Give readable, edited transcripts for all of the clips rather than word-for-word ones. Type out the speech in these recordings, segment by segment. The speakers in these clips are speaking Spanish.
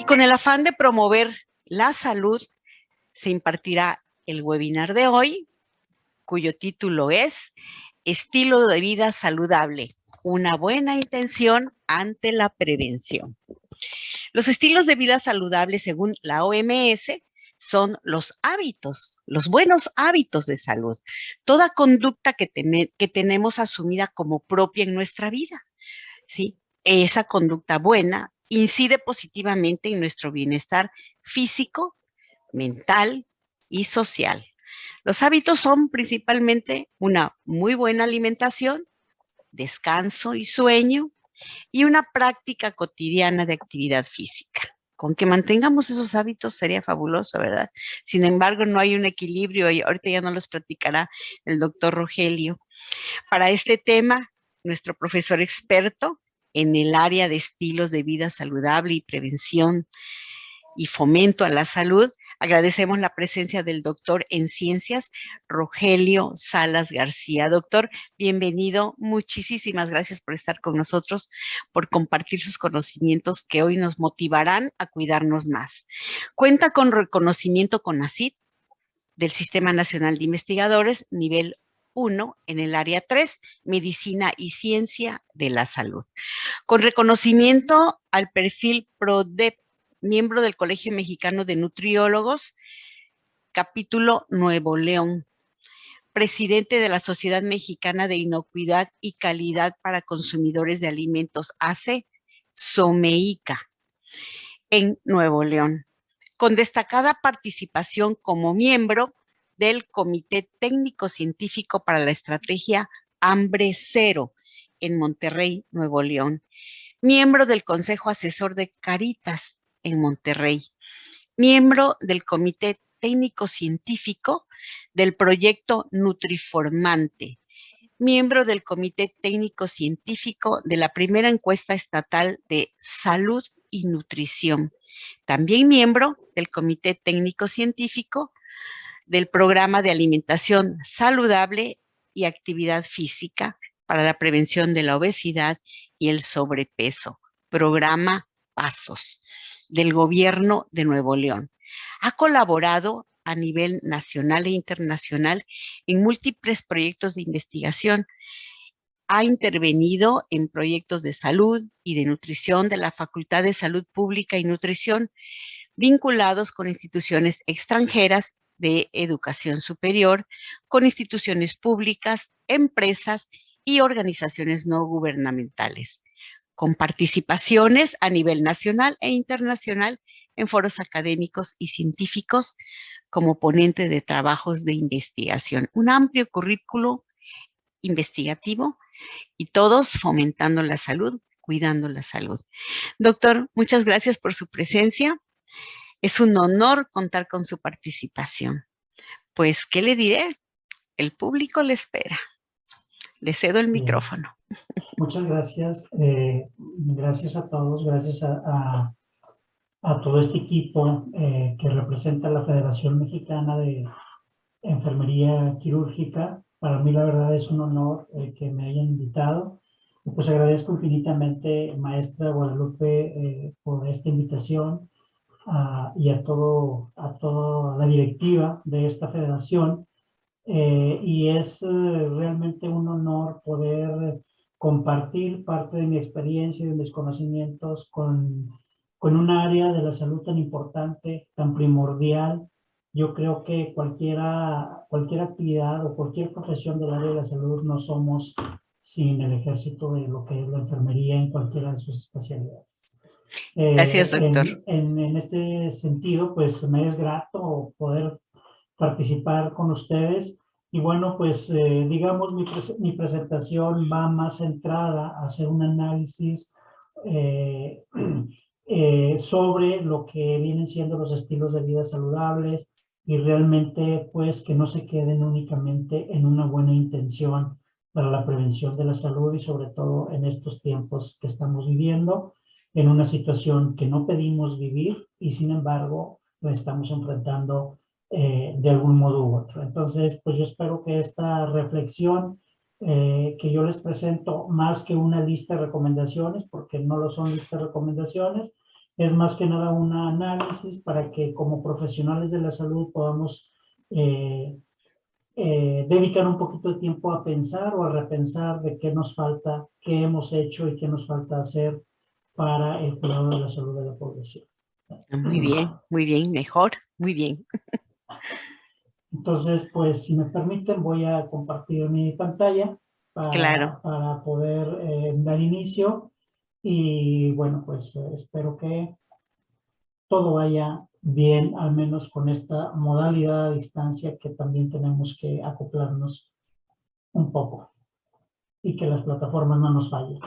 con el afán de promover la salud, se impartirá el webinar de hoy, cuyo título es Estilo de vida saludable, una buena intención ante la prevención. Los estilos de vida saludable, según la OMS, son los hábitos, los buenos hábitos de salud, toda conducta que tenemos asumida como propia en nuestra vida, ¿sí? Esa conducta buena incide positivamente en nuestro bienestar físico, mental y social. Los hábitos son principalmente una muy buena alimentación, descanso y sueño, y una práctica cotidiana de actividad física. Con que mantengamos esos hábitos sería fabuloso, ¿verdad? Sin embargo, no hay un equilibrio y ahorita ya nos los platicará el doctor Rogelio. Para este tema, nuestro profesor experto en el área de estilos de vida saludable y prevención y fomento a la salud, agradecemos la presencia del doctor en ciencias, Rogelio Salas García. Doctor, bienvenido. Muchísimas gracias por estar con nosotros, por compartir sus conocimientos que hoy nos motivarán a cuidarnos más. Cuenta con reconocimiento CONACYT del Sistema Nacional de Investigadores, nivel 1 en el área 3, Medicina y Ciencia de la Salud. Con reconocimiento al perfil PRODEP, miembro del Colegio Mexicano de Nutriólogos, capítulo Nuevo León, presidente de la Sociedad Mexicana de Inocuidad y Calidad para Consumidores de Alimentos, ACE, SOMEICA, en Nuevo León, con destacada participación como miembro del Comité Técnico Científico para la Estrategia Hambre Cero en Monterrey, Nuevo León, miembro del Consejo Asesor de Caritas en Monterrey, miembro del Comité Técnico Científico del Proyecto Nutriformante, miembro del Comité Técnico Científico de la primera encuesta estatal de salud y nutrición, también miembro del Comité Técnico Científico del Programa de Alimentación Saludable y Actividad Física para la prevención de la obesidad y el sobrepeso, programa PASOS, del Gobierno de Nuevo León. Ha colaborado a nivel nacional e internacional en múltiples proyectos de investigación. Ha intervenido en proyectos de salud y de nutrición de la Facultad de Salud Pública y Nutrición, vinculados con instituciones extranjeras de educación superior, con instituciones públicas, empresas y organizaciones no gubernamentales, con participaciones a nivel nacional e internacional en foros académicos y científicos como ponente de trabajos de investigación. Un amplio currículo investigativo y todos fomentando la salud, cuidando la salud. Doctor, muchas gracias por su presencia. Es un honor contar con su participación. Pues, ¿qué le diré? El público le espera. Le cedo el micrófono. Muchas gracias. Gracias a todos. Gracias a todo este equipo que representa la Federación Mexicana de Enfermería Quirúrgica. Para mí, la verdad, es un honor que me hayan invitado. Y pues agradezco infinitamente, maestra Guadalupe, por esta invitación y a toda la directiva de esta federación. Y es realmente un honor poder compartir parte de mi experiencia y de mis conocimientos con un área de la salud tan importante, tan primordial. Yo creo que cualquier actividad o cualquier profesión del área de la salud no somos sin el ejército de lo que es la enfermería en cualquiera de sus especialidades. Gracias, doctor. En este sentido, pues me es grato poder participar con ustedes. Y bueno, pues digamos, mi presentación va más centrada a hacer un análisis sobre lo que vienen siendo los estilos de vida saludables y realmente pues que no se queden únicamente en una buena intención para la prevención de la salud y sobre todo en estos tiempos que estamos viviendo, en una situación que no pedimos vivir y sin embargo la estamos enfrentando de algún modo u otro. Entonces, pues yo espero que esta reflexión que yo les presento, más que una lista de recomendaciones, porque no lo son listas de recomendaciones, es más que nada un análisis para que como profesionales de la salud podamos dedicar un poquito de tiempo a pensar o a repensar de qué nos falta, qué hemos hecho y qué nos falta hacer para el cuidado de la salud de la población. Muy bien, mejor, muy bien. Entonces, pues si me permiten, voy a compartir mi pantalla Claro. para poder dar inicio y bueno, pues espero que todo vaya bien, al menos con esta modalidad a distancia que también tenemos que acoplarnos un poco y que las plataformas no nos fallen.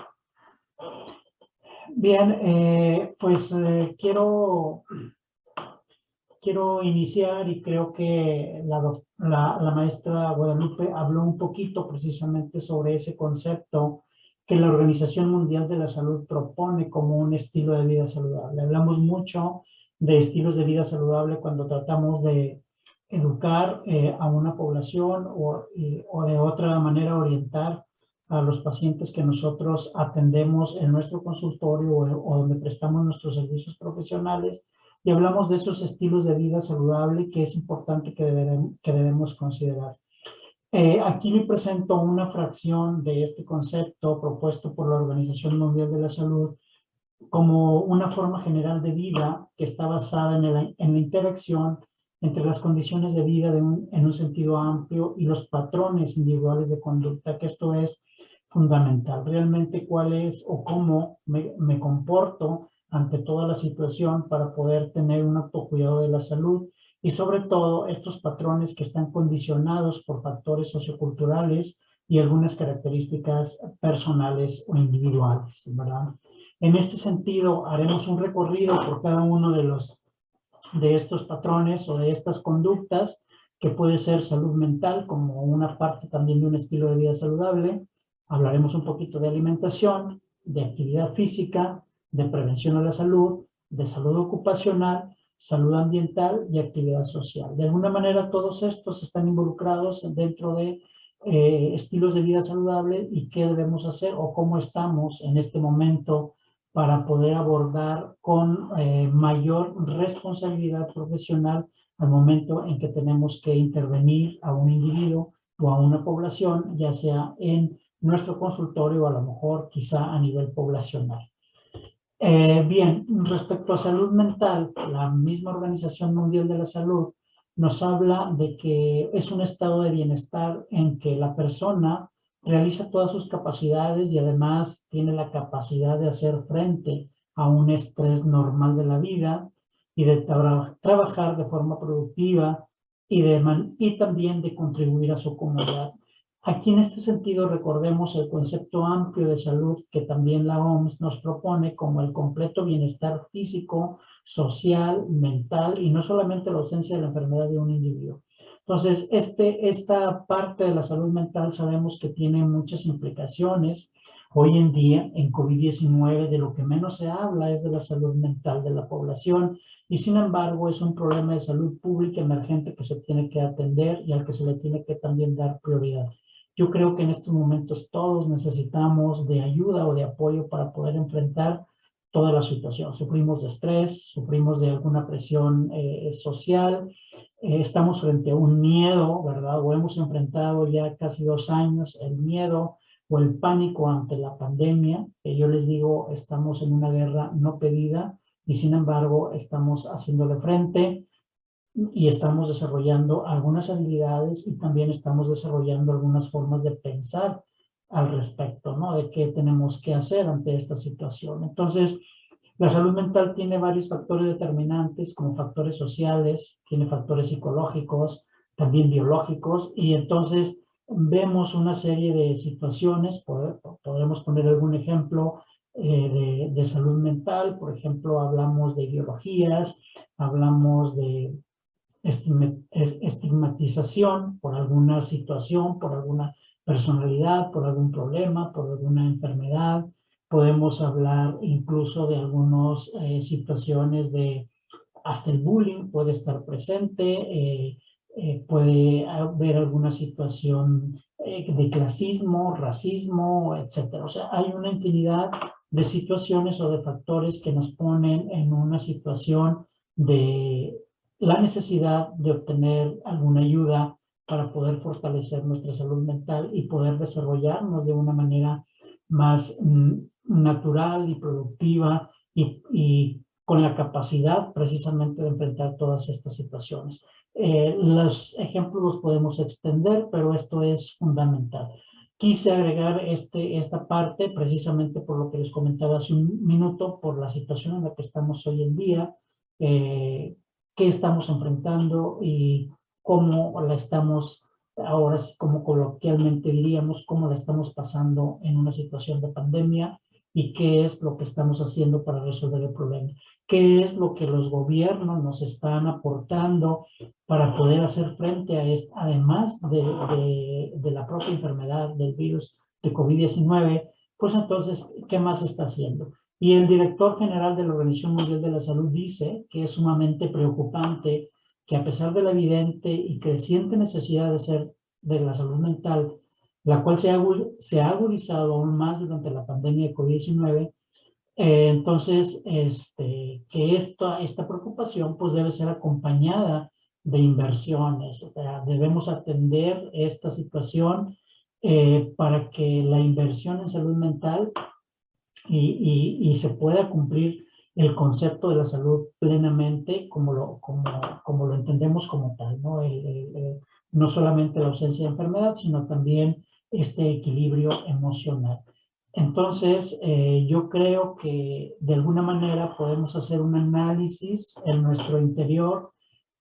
Bien, pues quiero iniciar y creo que la maestra Guadalupe habló un poquito precisamente sobre ese concepto que la Organización Mundial de la Salud propone como un estilo de vida saludable. Hablamos mucho de estilos de vida saludable cuando tratamos de educar a una población o de otra manera orientar a los pacientes que nosotros atendemos en nuestro consultorio o donde prestamos nuestros servicios profesionales. Y hablamos de esos estilos de vida saludable que es importante que debemos considerar. Aquí le presento una fracción de este concepto propuesto por la Organización Mundial de la Salud como una forma general de vida que está basada en la interacción entre las condiciones de vida en un sentido amplio y los patrones individuales de conducta, que esto es fundamental. Realmente cuál es o cómo me comporto ante toda la situación para poder tener un autocuidado de la salud y sobre todo estos patrones que están condicionados por factores socioculturales y algunas características personales o individuales, ¿verdad? En este sentido, haremos un recorrido por cada uno de estos patrones o de estas conductas, que puede ser salud mental como una parte también de un estilo de vida saludable. Hablaremos un poquito de alimentación, de actividad física, de prevención a la salud, de salud ocupacional, salud ambiental y actividad social. De alguna manera, todos estos están involucrados dentro de estilos de vida saludable y qué debemos hacer o cómo estamos en este momento para poder abordar con mayor responsabilidad profesional al momento en que tenemos que intervenir a un individuo o a una población, ya sea en nuestro consultorio o a lo mejor quizá a nivel poblacional. Bien, respecto a salud mental, la misma Organización Mundial de la Salud nos habla de que es un estado de bienestar en que la persona realiza todas sus capacidades y además tiene la capacidad de hacer frente a un estrés normal de la vida y de trabajar de forma productiva y también de contribuir a su comunidad. Aquí en este sentido recordemos el concepto amplio de salud que también la OMS nos propone como el completo bienestar físico, social, mental y no solamente la ausencia de la enfermedad de un individuo. Entonces, esta parte de la salud mental sabemos que tiene muchas implicaciones. Hoy en día, en COVID-19, de lo que menos se habla es de la salud mental de la población y sin embargo es un problema de salud pública emergente que se tiene que atender y al que se le tiene que también dar prioridad. Yo creo que en estos momentos todos necesitamos de ayuda o de apoyo para poder enfrentar toda la situación. Sufrimos de estrés, sufrimos de alguna presión social, estamos frente a un miedo, ¿verdad? O hemos enfrentado ya casi 2 años el miedo o el pánico ante la pandemia, que yo les digo, estamos en una guerra no pedida y sin embargo estamos haciéndole frente y estamos desarrollando algunas habilidades y también estamos desarrollando algunas formas de pensar al respecto, ¿no? De qué tenemos que hacer ante esta situación. Entonces, la salud mental tiene varios factores determinantes, como factores sociales, tiene factores psicológicos, también biológicos, y entonces vemos una serie de situaciones, podremos poner algún ejemplo de salud mental, por ejemplo, hablamos de ideologías, hablamos de estigmatización por alguna situación, por alguna personalidad, por algún problema, por alguna enfermedad. Podemos hablar incluso de algunas situaciones de hasta el bullying puede estar presente, puede haber alguna situación de clasismo, racismo, etcétera. O sea, hay una infinidad de situaciones o de factores que nos ponen en una situación de la necesidad de obtener alguna ayuda para poder fortalecer nuestra salud mental y poder desarrollarnos de una manera más natural y productiva y con la capacidad precisamente de enfrentar todas estas situaciones. Los ejemplos los podemos extender, pero esto es fundamental. Quise agregar esta parte precisamente por lo que les comentaba hace un minuto, por la situación en la que estamos hoy en día, qué estamos enfrentando y cómo la estamos, ahora como coloquialmente diríamos, cómo la estamos pasando en una situación de pandemia y qué es lo que estamos haciendo para resolver el problema. ¿Qué es lo que los gobiernos nos están aportando para poder hacer frente a esto, además de la propia enfermedad del virus de COVID-19? Pues entonces, ¿qué más está haciendo? Y el director general de la Organización Mundial de la Salud dice que es sumamente preocupante que a pesar de la evidente y creciente necesidad de la salud mental, la cual se ha agudizado aún más durante la pandemia de COVID-19, entonces, que esta preocupación pues debe ser acompañada de inversiones. O sea, debemos atender esta situación para que la inversión en salud mental y se pueda cumplir el concepto de la salud plenamente como lo entendemos como tal, ¿no? No solamente la ausencia de enfermedad, sino también este equilibrio emocional. Entonces, yo creo que de alguna manera podemos hacer un análisis en nuestro interior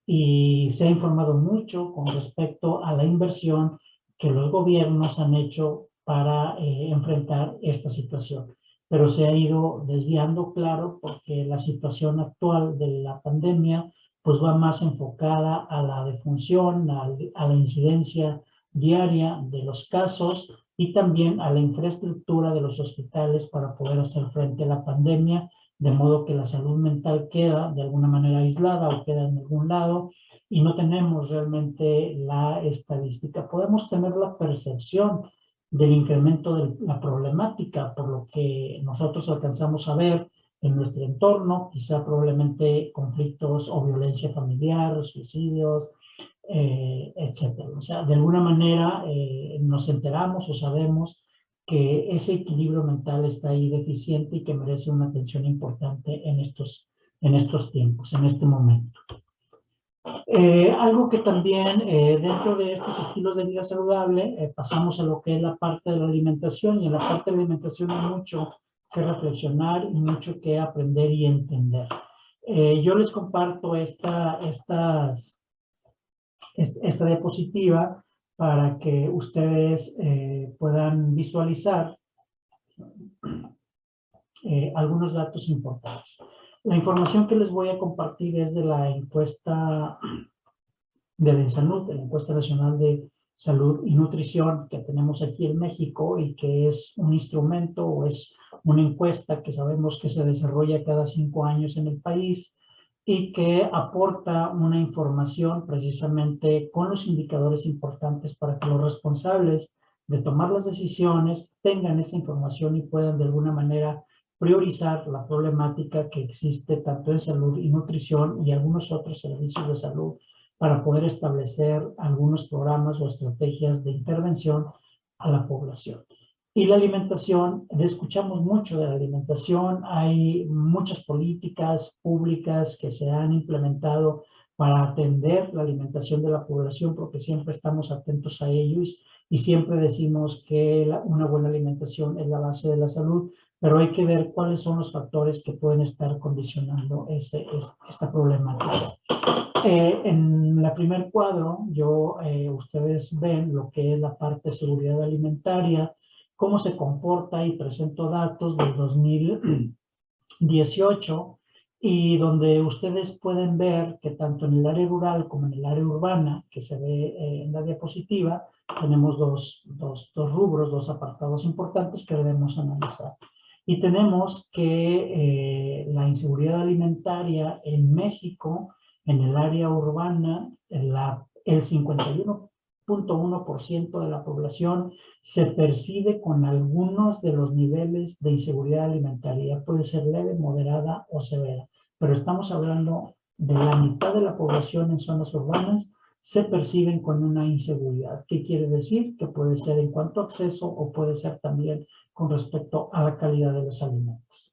y se ha informado mucho con respecto a la inversión que los gobiernos han hecho para enfrentar esta situación. Pero se ha ido desviando, claro, porque la situación actual de la pandemia pues va más enfocada a la defunción, a la incidencia diaria de los casos y también a la infraestructura de los hospitales para poder hacer frente a la pandemia, de modo que la salud mental queda de alguna manera aislada o queda en algún lado y no tenemos realmente la estadística. Podemos tener la percepción del incremento de la problemática por lo que nosotros alcanzamos a ver en nuestro entorno, quizá probablemente conflictos o violencia familiar, suicidios, etcétera. O sea, de alguna manera nos enteramos o sabemos que ese equilibrio mental está ahí deficiente y que merece una atención importante en estos tiempos, en este momento. Algo que también dentro de estos estilos de vida saludable pasamos a lo que es la parte de la alimentación, y en la parte de la alimentación hay mucho que reflexionar y mucho que aprender y entender. Yo les comparto esta diapositiva para que ustedes puedan visualizar algunos datos importantes. La información que les voy a compartir es de la encuesta de la ENSANUD, de la Encuesta Nacional de Salud y Nutrición que tenemos aquí en México y que es un instrumento o es una encuesta que sabemos que se desarrolla cada 5 años en el país y que aporta una información precisamente con los indicadores importantes para que los responsables de tomar las decisiones tengan esa información y puedan de alguna manera priorizar la problemática que existe tanto en salud y nutrición y algunos otros servicios de salud para poder establecer algunos programas o estrategias de intervención a la población. Y la alimentación, escuchamos mucho de la alimentación, hay muchas políticas públicas que se han implementado para atender la alimentación de la población, porque siempre estamos atentos a ellos y siempre decimos que una buena alimentación es la base de la salud, pero hay que ver cuáles son los factores que pueden estar condicionando esta problemática. En el primer cuadro, ustedes ven lo que es la parte de seguridad alimentaria, cómo se comporta y presento datos del 2018 y donde ustedes pueden ver que tanto en el área rural como en el área urbana, que se ve en la diapositiva, tenemos dos rubros, dos apartados importantes que debemos analizar. Y tenemos que la inseguridad alimentaria en México, en el área urbana, el 51% 0.1% de la población se percibe con algunos de los niveles de inseguridad alimentaria. Puede ser leve, moderada o severa, pero estamos hablando de la mitad de la población en zonas urbanas se perciben con una inseguridad. ¿Qué quiere decir? Que puede ser en cuanto a acceso o puede ser también con respecto a la calidad de los alimentos.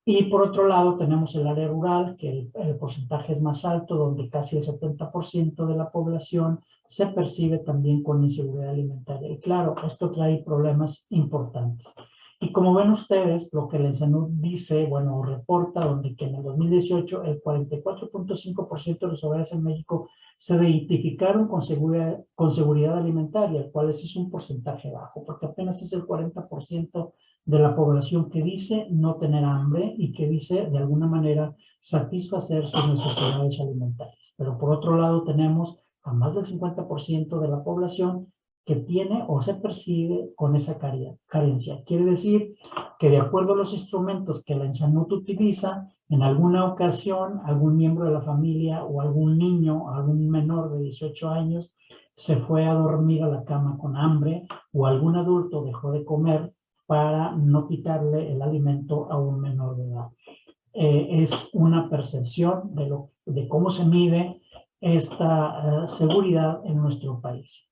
Y por otro lado tenemos el área rural, que el porcentaje es más alto, donde casi el 70% de la población se percibe también con inseguridad alimentaria. Y claro, esto trae problemas importantes. Y como ven ustedes, lo que el ENSANUD dice, bueno, reporta, donde que en el 2018 el 44.5% de los hogares en México se identificaron con seguridad alimentaria, el cual es un porcentaje bajo, porque apenas es el 40% de la población que dice no tener hambre y que dice de alguna manera satisfacer sus necesidades alimentarias. Pero por otro lado tenemos a más del 50% de la población que tiene o se percibe con esa carencia. Quiere decir que de acuerdo a los instrumentos que la ENSANUD utiliza, en alguna ocasión algún miembro de la familia o algún niño, algún menor de 18 años se fue a dormir a la cama con hambre o algún adulto dejó de comer para no quitarle el alimento a un menor de edad. Es una percepción de cómo se mide esta seguridad en nuestro país.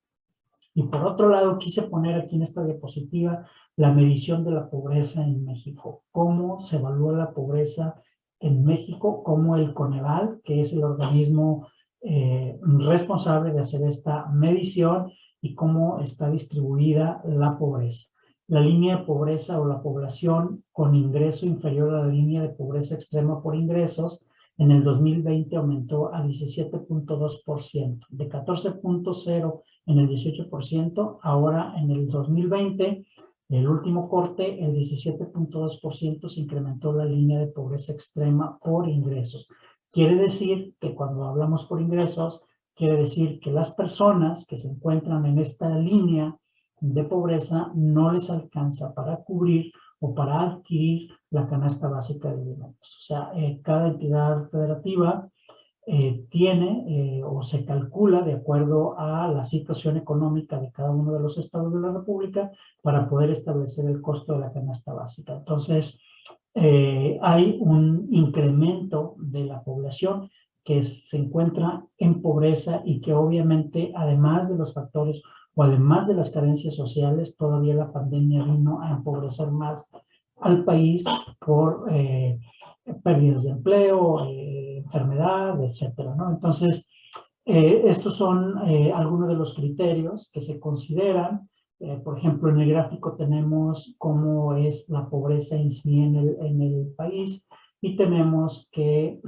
Y por otro lado, quise poner aquí en esta diapositiva la medición de la pobreza en México. Cómo se evalúa la pobreza en México, cómo el Coneval, que es el organismo responsable de hacer esta medición, y cómo está distribuida la pobreza. La línea de pobreza o la población con ingreso inferior a la línea de pobreza extrema por ingresos, en el 2020 aumentó a 17.2%, de 14.0% en el 18%, ahora en el 2020, el último corte, el 17.2% se incrementó la línea de pobreza extrema por ingresos. Quiere decir que cuando hablamos por ingresos, quiere decir que las personas que se encuentran en esta línea de pobreza no les alcanza para cubrir o para adquirir la canasta básica de alimentos. O sea, cada entidad federativa tiene o se calcula de acuerdo a la situación económica de cada uno de los estados de la República para poder establecer el costo de la canasta básica. Entonces, hay un incremento de la población que se encuentra en pobreza y que obviamente, además de los factores o además de las carencias sociales, todavía la pandemia vino a empobrecer más al país por pérdidas de empleo, enfermedad, etcétera, ¿no? Entonces, estos son algunos de los criterios que se consideran. Por ejemplo, en el gráfico tenemos cómo es la pobreza en sí en el país, y tenemos que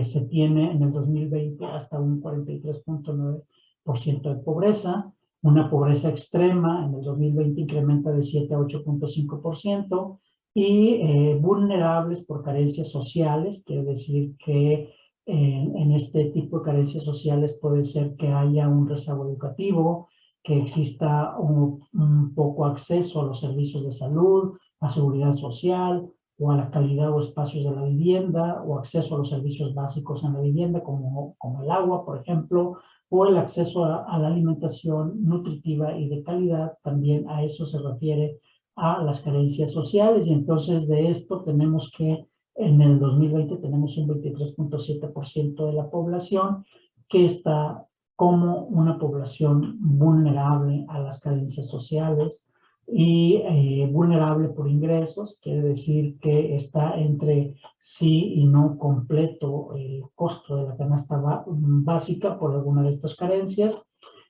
se tiene en el 2020 hasta un 43.9% de pobreza. Una pobreza extrema en el 2020 incrementa de 7 a 8.5%, y vulnerables por carencias sociales, quiere decir que en este tipo de carencias sociales puede ser que haya un rezago educativo, que exista un poco acceso a los servicios de salud, a seguridad social, o a la calidad o espacios de la vivienda, o acceso a los servicios básicos en la vivienda, como el agua, por ejemplo, o el acceso a la alimentación nutritiva y de calidad. También a eso se refiere a las carencias sociales. Y entonces de esto tenemos que en el 2020 tenemos un 23.7% de la población que está como una población vulnerable a las carencias sociales, y vulnerable por ingresos, quiere decir que está entre sí y no completo el costo de la canasta básica por alguna de estas carencias,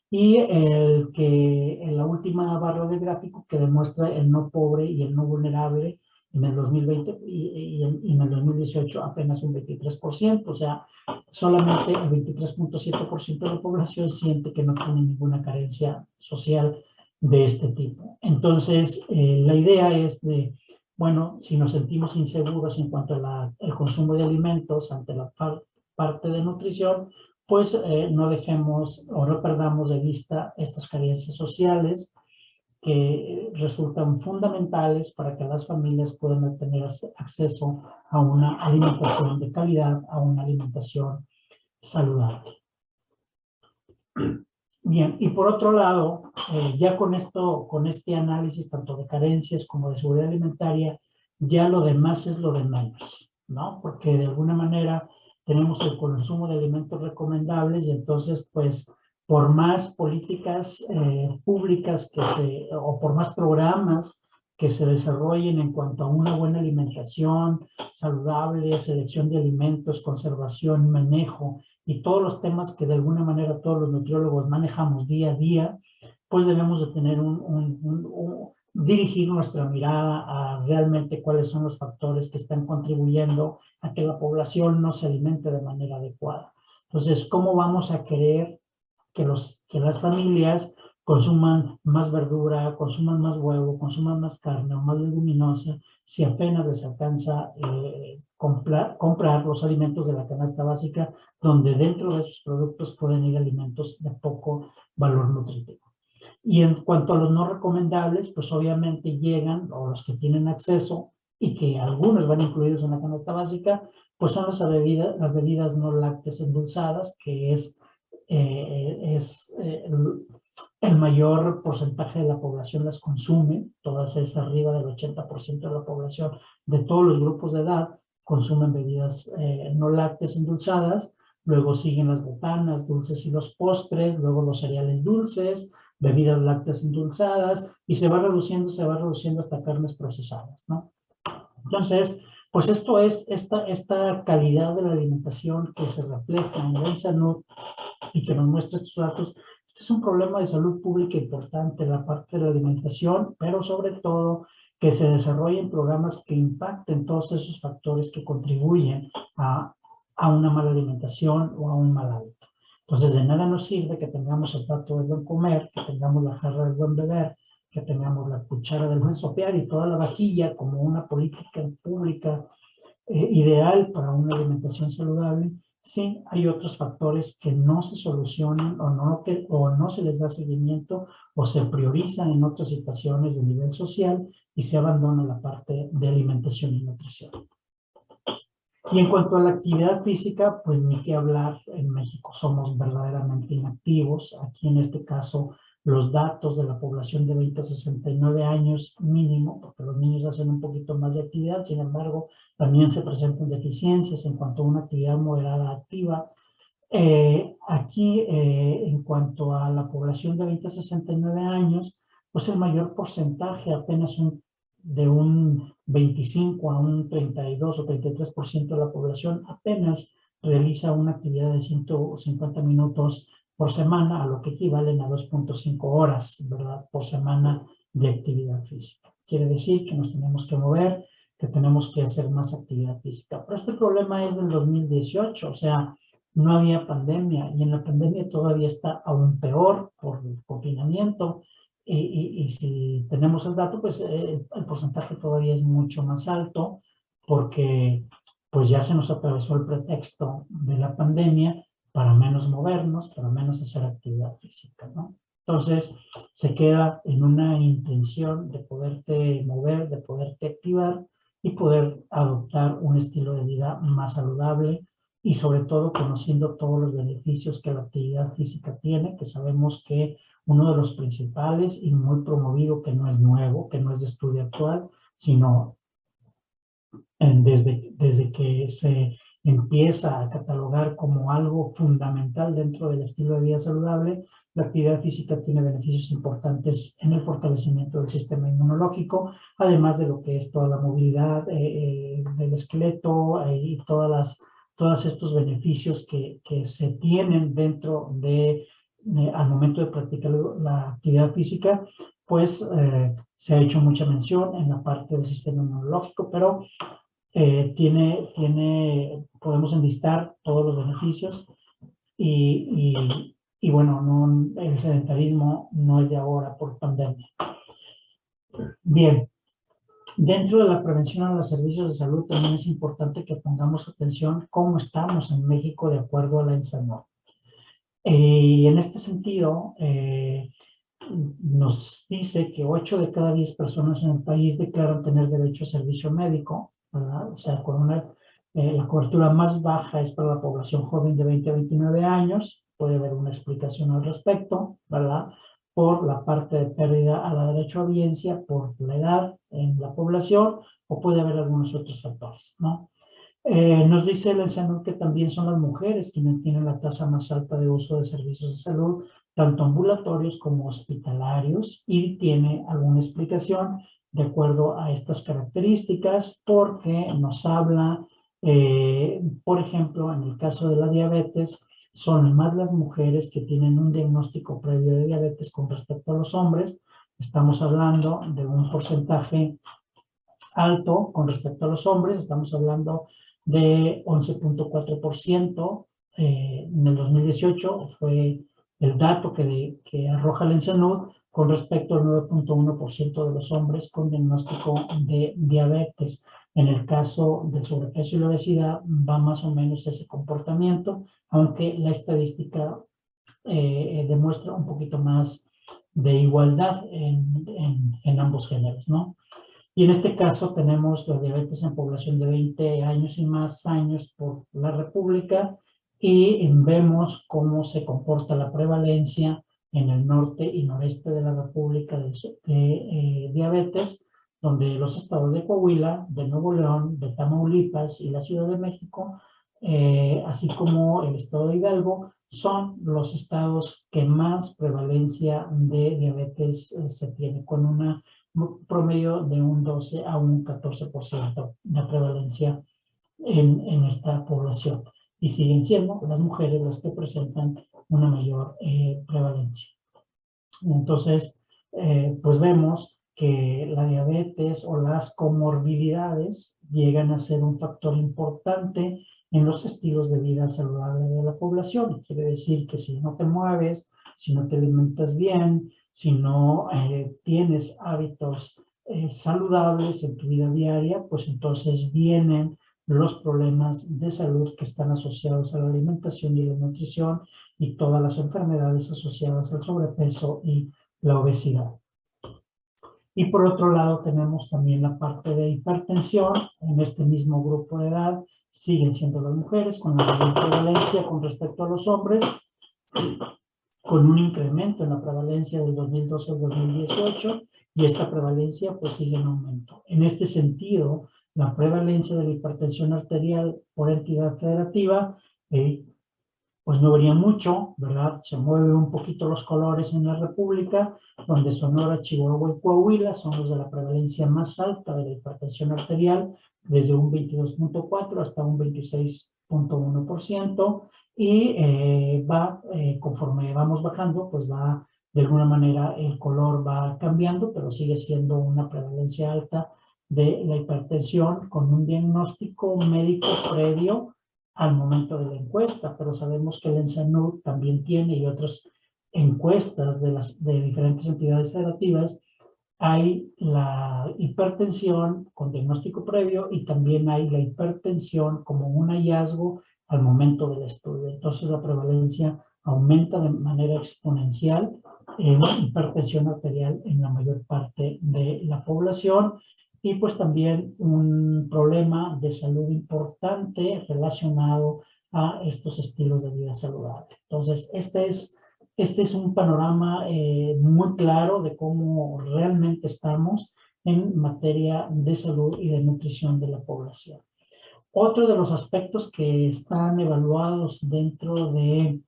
y en la última barra del gráfico que demuestra el no pobre y el no vulnerable en el 2020 y en el 2018 apenas un 23%, o sea, solamente el 23.7% de la población siente que no tiene ninguna carencia social de este tipo. Entonces, la idea es de, bueno, si nos sentimos inseguros en cuanto al consumo de alimentos ante la parte de nutrición, pues no dejemos o no perdamos de vista estas carencias sociales que resultan fundamentales para que las familias puedan tener acceso a una alimentación de calidad, a una alimentación saludable. Bien, y por otro lado, ya con esto, con este análisis tanto de carencias como de seguridad alimentaria, ya lo demás es lo de menos, ¿no? Porque de alguna manera tenemos el consumo de alimentos recomendables y entonces, pues, por más políticas públicas o por más programas que se desarrollen en cuanto a una buena alimentación saludable, selección de alimentos, conservación, manejo, y todos los temas que de alguna manera todos los nutriólogos manejamos día a día, pues debemos de tener dirigir nuestra mirada a realmente cuáles son los factores que están contribuyendo a que la población no se alimente de manera adecuada. Entonces, ¿cómo vamos a querer que las familias consuman más verdura, consuman más huevo, consuman más carne o más leguminosa, si apenas les alcanza comprar los alimentos de la canasta básica, donde dentro de esos productos pueden ir alimentos de poco valor nutritivo? Y en cuanto a los no recomendables, pues obviamente llegan, o los que tienen acceso, y que algunos van incluidos en la canasta básica, pues son las bebidas no lácteas endulzadas, que es el mayor porcentaje de la población las consume, todas es arriba del 80% de la población de todos los grupos de edad consumen bebidas no lácteas endulzadas, luego siguen las botanas, dulces y los postres, luego los cereales dulces, bebidas lácteas endulzadas, y se va reduciendo hasta carnes procesadas, ¿no? Entonces, pues esto es esta calidad de la alimentación que se refleja en la salud y que nos muestra estos datos. Este es un problema de salud pública importante, la parte de la alimentación, pero sobre todo que se desarrollen programas que impacten todos esos factores que contribuyen a una mala alimentación o a un mal hábito. Entonces, de nada nos sirve que tengamos el plato del buen comer, que tengamos la jarra del buen beber, que tengamos la cuchara del buen sopear y toda la vajilla como una política pública ideal para una alimentación saludable. Sí, hay otros factores que no se solucionan o no se les da seguimiento o se priorizan en otras situaciones de nivel social y se abandona la parte de alimentación y nutrición. Y en cuanto a la actividad física, pues ni qué hablar, en México somos verdaderamente inactivos. Aquí en este caso, los datos de la población de 20 a 69 años mínimo, porque los niños hacen un poquito más de actividad, sin embargo, también se presentan deficiencias en cuanto a una actividad moderada activa. Aquí, en cuanto a la población de 20 a 69 años, pues el mayor porcentaje, apenas de un 25 a un 32 o 33% de la población, apenas realiza una actividad de 150 minutos por semana, a lo que equivalen a 2.5 horas, ¿verdad?, por semana de actividad física. Quiere decir que nos tenemos que mover, que tenemos que hacer más actividad física. Pero este problema es del 2018, o sea, no había pandemia, y en la pandemia todavía está aún peor por el confinamiento, y si tenemos el dato, pues el porcentaje todavía es mucho más alto, porque pues ya se nos atravesó el pretexto de la pandemia para menos movernos, para menos hacer actividad física, ¿no? Entonces, se queda en una intención de poderte mover, de poderte activar y poder adoptar un estilo de vida más saludable, y sobre todo conociendo todos los beneficios que la actividad física tiene, que sabemos que uno de los principales y muy promovido, que no es nuevo, que no es de estudio actual, sino desde que se empieza a catalogar como algo fundamental dentro del estilo de vida saludable, la actividad física tiene beneficios importantes en el fortalecimiento del sistema inmunológico, además de lo que es toda la movilidad del esqueleto y todos estos beneficios que se tienen dentro al momento de practicar la actividad física, pues se ha hecho mucha mención en la parte del sistema inmunológico, pero podemos enlistar todos los beneficios y bueno, el sedentarismo no es de ahora por pandemia. Bien, dentro de la prevención a los servicios de salud también es importante que pongamos atención cómo estamos en México de acuerdo a la INSANOR. Y en este sentido, nos dice que 8 de cada 10 personas en el país declaran tener derecho a servicio médico, ¿verdad? O sea, con la cobertura más baja es para la población joven de 20 a 29 años, puede haber una explicación al respecto, ¿verdad? Por la parte de pérdida a la derecho a audiencia, por la edad en la población, o puede haber algunos otros factores, ¿no? Nos dice el ENSANUD que también son las mujeres quienes tienen la tasa más alta de uso de servicios de salud, tanto ambulatorios como hospitalarios, y tiene alguna explicación de acuerdo a estas características, porque nos habla, por ejemplo, en el caso de la diabetes, son más las mujeres que tienen un diagnóstico previo de diabetes con respecto a los hombres. Estamos hablando de un porcentaje alto con respecto a los hombres, estamos hablando de 11.4%. En el 2018 fue el dato que arroja el ENSANUD con respecto al 9.1% de los hombres con diagnóstico de diabetes. En el caso del sobrepeso y la obesidad va más o menos ese comportamiento, aunque la estadística demuestra un poquito más de igualdad en ambos géneros, ¿no? Y en este caso tenemos la diabetes en población de 20 años y más años por la República, y vemos cómo se comporta la prevalencia en el norte y noreste de la República de diabetes, donde los estados de Coahuila, de Nuevo León, de Tamaulipas y la Ciudad de México, así como el estado de Hidalgo, son los estados que más prevalencia de diabetes se tiene, con una promedio de un 12 a un 14% de prevalencia en esta población. Y siguen siendo las mujeres las que presentan una mayor prevalencia. Entonces, pues vemos que la diabetes o las comorbilidades llegan a ser un factor importante en los estilos de vida saludable de la población. Quiere decir que si no te mueves, si no te alimentas bien, si no tienes hábitos saludables en tu vida diaria, pues entonces vienen los problemas de salud que están asociados a la alimentación y la nutrición, y todas las enfermedades asociadas al sobrepeso y la obesidad. Y por otro lado tenemos también la parte de hipertensión. En este mismo grupo de edad siguen siendo las mujeres con la mayor prevalencia con respecto a los hombres, con un incremento en la prevalencia del 2012 al 2018, y esta prevalencia pues sigue en aumento. En este sentido, la prevalencia de la hipertensión arterial por entidad federativa pues no varía mucho, ¿verdad? Se mueven un poquito los colores en la República, donde Sonora, Chihuahua y Coahuila son los de la prevalencia más alta de la hipertensión arterial, desde un 22.4 hasta un 26.1%, y conforme vamos bajando, pues va, de alguna manera el color va cambiando, pero sigue siendo una prevalencia alta de la hipertensión, con un diagnóstico médico previo al momento de la encuesta, pero sabemos que el ENSANUD también tiene, y otras encuestas de diferentes entidades federativas, hay la hipertensión con diagnóstico previo, y también hay la hipertensión como un hallazgo al momento del estudio. Entonces la prevalencia aumenta de manera exponencial en hipertensión arterial en la mayor parte de la población. Y pues también un problema de salud importante relacionado a estos estilos de vida saludable. Entonces, este es un panorama muy claro de cómo realmente estamos en materia de salud y de nutrición de la población. Otro de los aspectos que están evaluados dentro de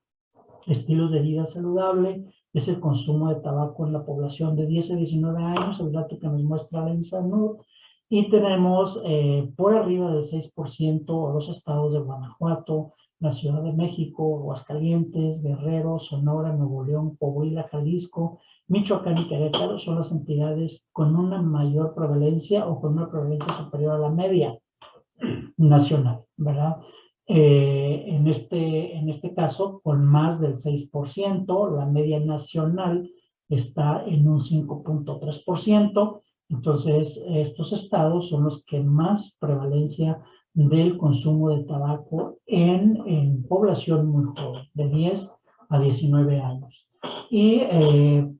estilos de vida saludable es el consumo de tabaco en la población de 10 a 19 años, el dato que nos muestra la ENSANUD, y tenemos por arriba del 6% a los estados de Guanajuato, la Ciudad de México, Aguascalientes, Guerrero, Sonora, Nuevo León, Coahuila, Jalisco, Michoacán y Querétaro. Son las entidades con una mayor prevalencia o con una prevalencia superior a la media nacional, ¿verdad? En este caso, con más del 6%, la media nacional está en un 5.3%. Entonces, estos estados son los que más prevalencia del consumo de tabaco en población muy joven, de 10 a 19 años. Y en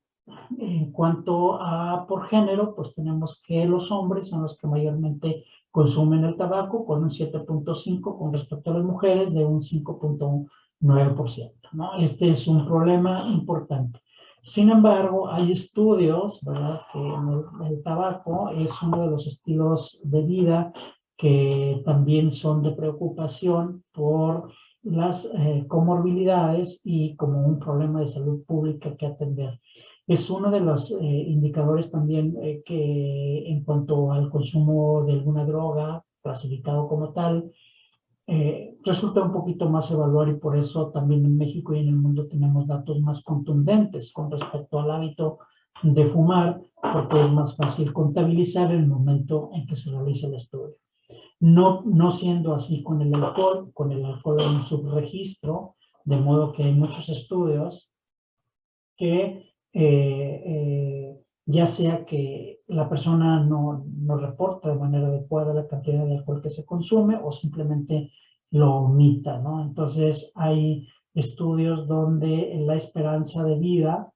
cuanto a por género, pues tenemos que los hombres son los que mayormente consumen el tabaco, con un 7.5, con respecto a las mujeres de un 5.1 9%, ¿no? Este es un problema importante. Sin embargo, hay estudios, ¿verdad?, que el tabaco es uno de los estilos de vida que también son de preocupación por las comorbilidades y como un problema de salud pública que atender. Es uno de los indicadores también que en cuanto al consumo de alguna droga clasificado como tal, resulta un poquito más evaluar, y por eso también en México y en el mundo tenemos datos más contundentes con respecto al hábito de fumar, porque es más fácil contabilizar el momento en que se realiza el estudio. No siendo así con el alcohol hay un subregistro, de modo que hay muchos estudios que ya sea que la persona no reporta de manera adecuada la cantidad de alcohol que se consume o simplemente lo omita, ¿no? Entonces hay estudios donde la esperanza de vida,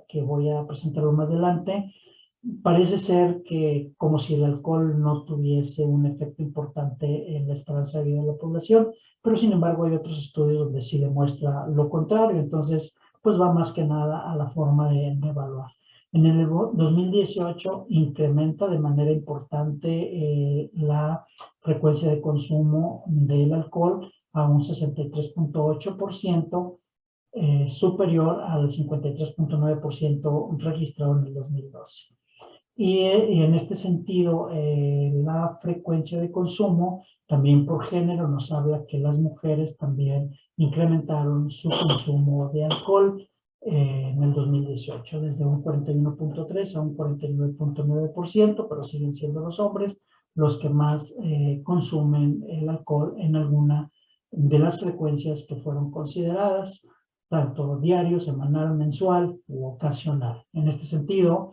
que voy a presentarlo más adelante, parece ser que como si el alcohol no tuviese un efecto importante en la esperanza de vida de la población, pero sin embargo hay otros estudios donde sí demuestra lo contrario. Entonces, pues va más que nada a la forma de evaluar. En el 2018 incrementa de manera importante la frecuencia de consumo del alcohol a un 63.8%, superior al 53.9% registrado en el 2012. Y en este sentido, la frecuencia de consumo, también por género, nos habla que las mujeres también incrementaron su consumo de alcohol en el 2018, desde un 41.3 a un 49.9%, pero siguen siendo los hombres los que más consumen el alcohol en alguna de las frecuencias que fueron consideradas, tanto diario, semanal, mensual u ocasional. En este sentido,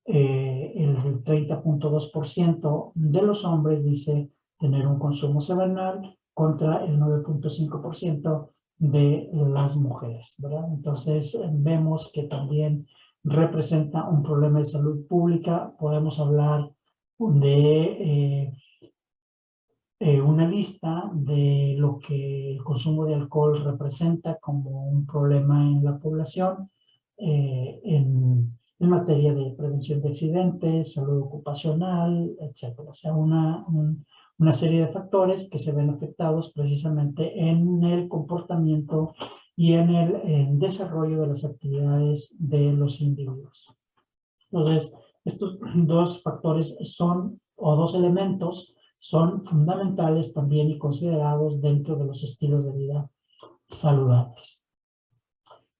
el 30.2% de los hombres dice tener un consumo semanal contra el 9.5% de las mujeres, ¿verdad? Entonces vemos que también representa un problema de salud pública. Podemos hablar de una lista de lo que el consumo de alcohol representa como un problema en la población, en materia de prevención de accidentes, salud ocupacional, etc. O sea, una serie de factores que se ven afectados precisamente en el comportamiento y en el desarrollo de las actividades de los individuos. Entonces, estos dos factores o dos elementos son fundamentales también y considerados dentro de los estilos de vida saludables.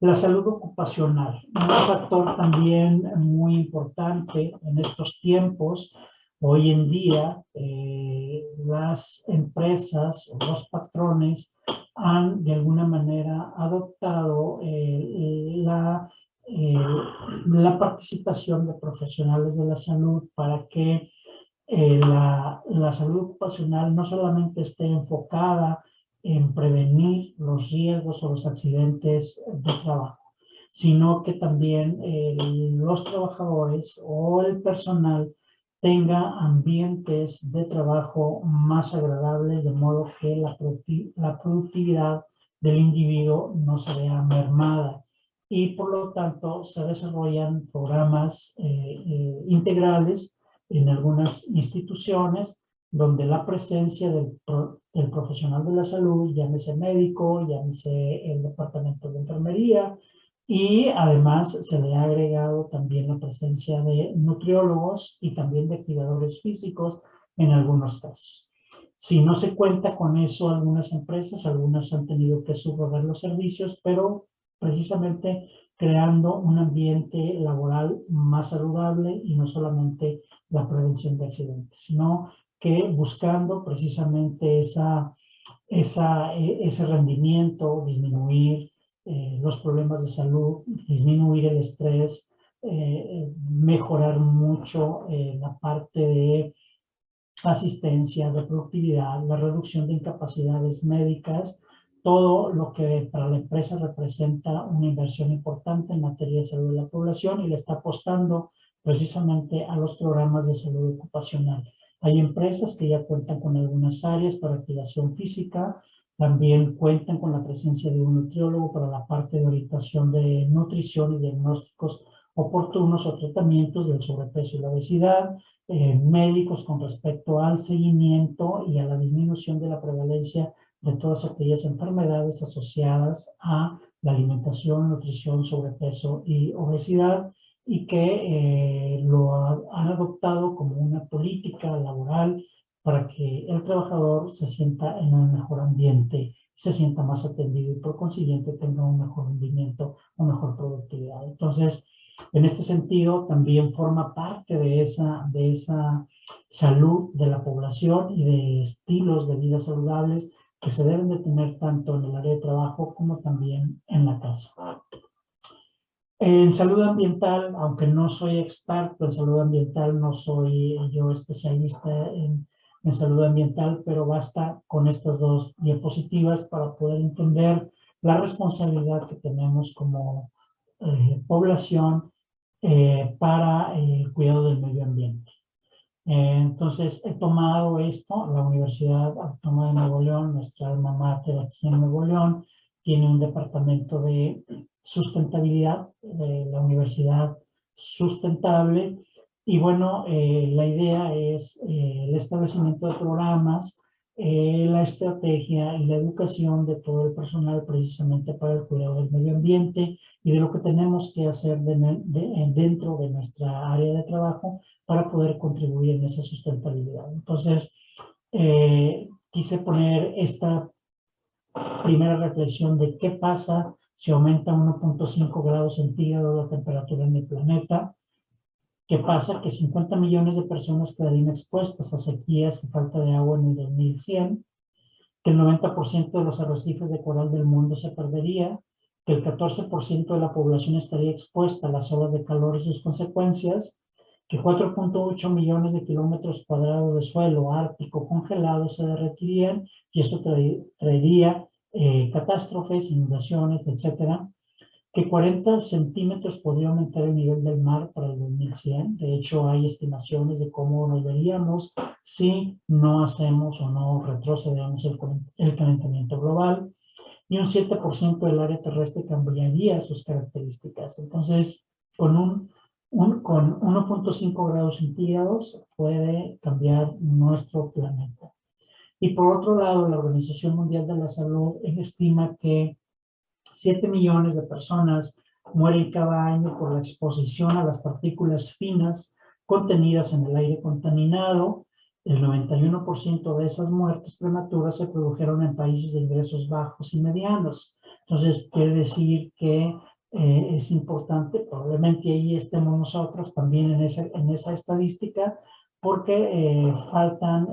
La salud ocupacional, un factor también muy importante en estos tiempos. Hoy en día, las empresas o los patrones han de alguna manera adoptado la participación de profesionales de la salud para que la salud ocupacional no solamente esté enfocada en prevenir los riesgos o los accidentes de trabajo, sino que también los trabajadores o el personal tenga ambientes de trabajo más agradables, de modo que la productividad del individuo no se vea mermada. Y por lo tanto se desarrollan programas integrales en algunas instituciones donde la presencia del profesional de la salud, llámese médico, llámese el departamento de enfermería, y además se le ha agregado también la presencia de nutriólogos y también de activadores físicos en algunos casos. Si no se cuenta con eso, algunas empresas, algunas han tenido que subrogar los servicios, pero precisamente creando un ambiente laboral más saludable y no solamente la prevención de accidentes, sino que buscando precisamente ese rendimiento, disminuir los problemas de salud, disminuir el estrés, mejorar mucho la parte de asistencia, de productividad, la reducción de incapacidades médicas, todo lo que para la empresa representa una inversión importante en materia de salud de la población, y le está apostando precisamente a los programas de salud ocupacional. Hay empresas que ya cuentan con algunas áreas para activación física, También cuentan con la presencia de un nutriólogo para la parte de orientación de nutrición y diagnósticos oportunos o tratamientos del sobrepeso y la obesidad, médicos con respecto al seguimiento y a la disminución de la prevalencia de todas aquellas enfermedades asociadas a la alimentación, nutrición, sobrepeso y obesidad, y que han adoptado como una política laboral para que el trabajador se sienta en un mejor ambiente, se sienta más atendido y por consiguiente tenga un mejor rendimiento, una mejor productividad. Entonces, en este sentido, también forma parte de esa salud de la población y de estilos de vida saludables que se deben de tener tanto en el área de trabajo como también en la casa. En salud ambiental, aunque no soy experto en salud ambiental, no soy yo especialista en salud ambiental, pero basta con estas dos diapositivas para poder entender la responsabilidad que tenemos como población para el cuidado del medio ambiente. Entonces, he tomado esto, la Universidad Autónoma de Nuevo León, nuestra alma mater aquí en Nuevo León, tiene un departamento de sustentabilidad, la Universidad Sustentable, y bueno, la idea es el establecimiento de programas, la estrategia y la educación de todo el personal precisamente para el cuidado del medio ambiente y de lo que tenemos que hacer dentro de nuestra área de trabajo para poder contribuir en esa sustentabilidad. Entonces, quise poner esta primera reflexión de qué pasa si aumenta 1.5 grados centígrados la temperatura en el planeta. ¿Qué pasa? Que 50 millones de personas quedarían expuestas a sequías y falta de agua en el 2100, que el 90% de los arrecifes de coral del mundo se perdería, que el 14% de la población estaría expuesta a las olas de calor y sus consecuencias, que 4.8 millones de kilómetros cuadrados de suelo ártico congelado se derretirían y eso traería catástrofes, inundaciones, etcétera, que 40 centímetros podría aumentar el nivel del mar para el 2100. De hecho, hay estimaciones de cómo nos veríamos si no hacemos o no retrocedemos el calentamiento global, y un 7% del área terrestre cambiaría sus características. Entonces, con 1.5 grados centígrados puede cambiar nuestro planeta. Y por otro lado, la Organización Mundial de la Salud estima que 7 millones de personas mueren cada año por la exposición a las partículas finas contenidas en el aire contaminado. El 91% de esas muertes prematuras se produjeron en países de ingresos bajos y medianos. Entonces, quiere decir que es importante, probablemente ahí estemos nosotros también en esa estadística, porque faltan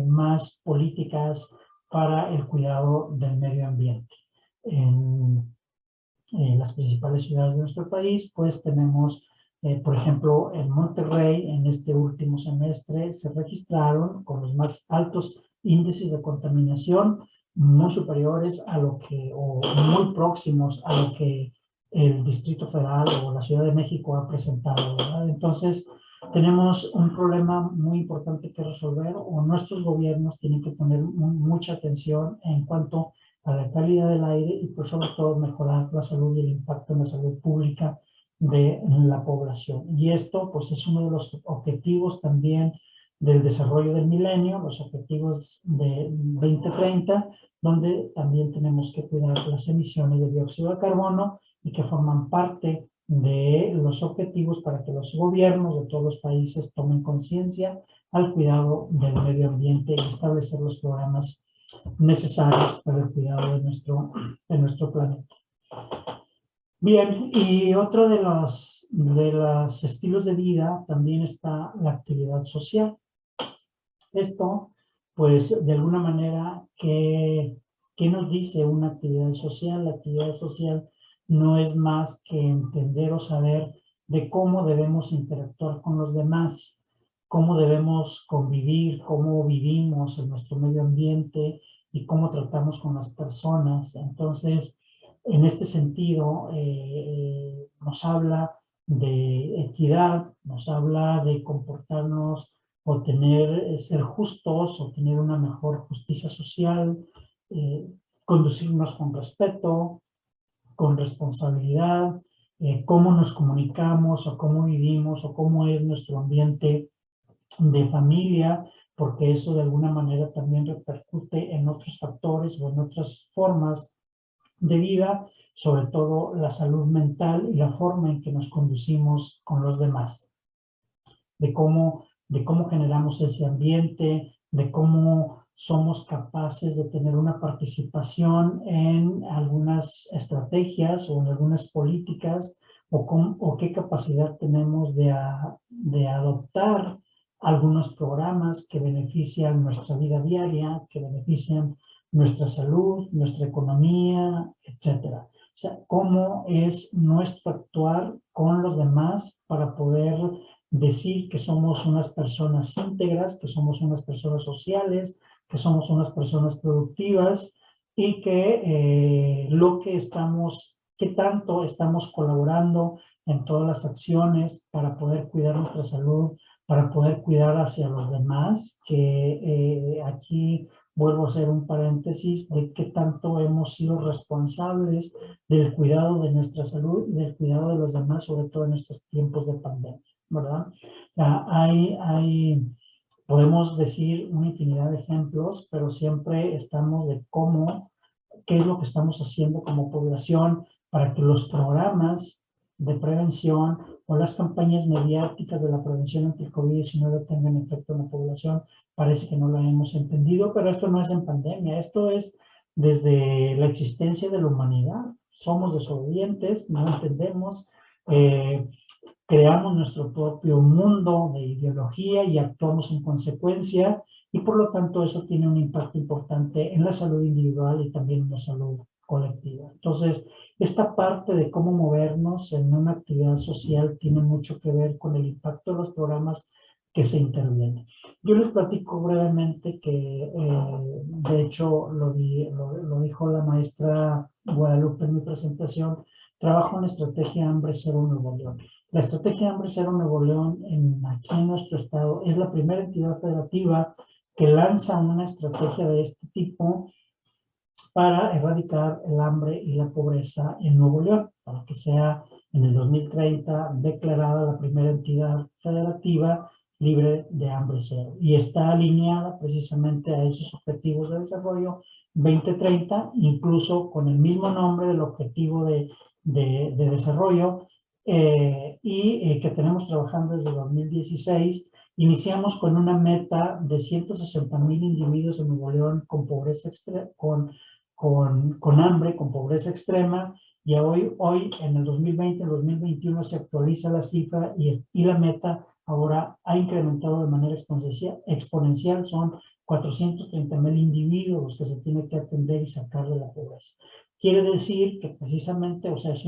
más políticas para el cuidado del medio ambiente. En las principales ciudades de nuestro país, pues tenemos, por ejemplo, en Monterrey, en este último semestre se registraron con los más altos índices de contaminación, muy superiores a lo que, o muy próximos a lo que el Distrito Federal o la Ciudad de México ha presentado, ¿verdad? Entonces, tenemos un problema muy importante que resolver, o nuestros gobiernos tienen que poner mucha atención en cuanto a la calidad del aire y por sobre todo mejorar la salud y el impacto en la salud pública de la población. Y esto pues es uno de los objetivos también del desarrollo del milenio, los objetivos de 2030, donde también tenemos que cuidar las emisiones de dióxido de carbono y que forman parte de los objetivos para que los gobiernos de todos los países tomen conciencia al cuidado del medio ambiente y establecer los programas necesarios para el cuidado de nuestro planeta. Bien, y otro de los estilos de vida también está la actividad social. Esto, pues, de alguna manera, ¿qué nos dice una actividad social? La actividad social no es más que entender o saber de cómo debemos interactuar con los demás, cómo debemos convivir, cómo vivimos en nuestro medio ambiente y cómo tratamos con las personas. Entonces, en este sentido, nos habla de equidad, nos habla de comportarnos o ser justos o tener una mejor justicia social, conducirnos con respeto, con responsabilidad, cómo nos comunicamos o cómo vivimos o cómo es nuestro ambiente de familia, porque eso de alguna manera también repercute en otros factores o en otras formas de vida, sobre todo la salud mental y la forma en que nos conducimos con los demás, de cómo generamos ese ambiente, de cómo somos capaces de tener una participación en algunas estrategias o en algunas políticas, o qué capacidad tenemos de adoptar algunos programas que benefician nuestra vida diaria, que benefician nuestra salud, nuestra economía, etcétera. O sea, cómo es nuestro actuar con los demás para poder decir que somos unas personas íntegras, que somos unas personas sociales, que somos unas personas productivas y que qué tanto estamos colaborando en todas las acciones para poder cuidar nuestra salud, para poder cuidar hacia los demás, que aquí vuelvo a hacer un paréntesis de qué tanto hemos sido responsables del cuidado de nuestra salud y del cuidado de los demás, sobre todo en estos tiempos de pandemia, ¿verdad? Podemos decir una infinidad de ejemplos, pero siempre estamos de qué es lo que estamos haciendo como población para que los programas de prevención o las campañas mediáticas de la prevención ante el COVID-19 tengan efecto en la población. Parece que no lo hemos entendido, pero esto no es en pandemia, esto es desde la existencia de la humanidad. Somos desobedientes, no entendemos, creamos nuestro propio mundo de ideología y actuamos en consecuencia, y por lo tanto eso tiene un impacto importante en la salud individual y también en la salud colectiva. Entonces, esta parte de cómo movernos en una actividad social tiene mucho que ver con el impacto de los programas que se intervienen. Yo les platico brevemente que, de hecho, lo dijo la maestra Guadalupe en mi presentación, trabajo en Estrategia Hambre Cero Nuevo León. La Estrategia Hambre Cero Nuevo León, aquí en nuestro estado, es la primera entidad federativa que lanza una estrategia de este tipo para erradicar el hambre y la pobreza en Nuevo León, para que sea en el 2030 declarada la primera entidad federativa libre de hambre cero. Y está alineada precisamente a esos objetivos de desarrollo 2030, incluso con el mismo nombre del objetivo de desarrollo, que tenemos trabajando desde 2016. Iniciamos con una meta de 160,000 individuos en Nuevo León con pobreza con hambre, con pobreza extrema, y hoy en el 2020, en el 2021 se actualiza la cifra y la meta ahora ha incrementado de manera exponencial, son 430,000 individuos los que se tienen que atender y sacar de la pobreza. Quiere decir que precisamente, o sea, es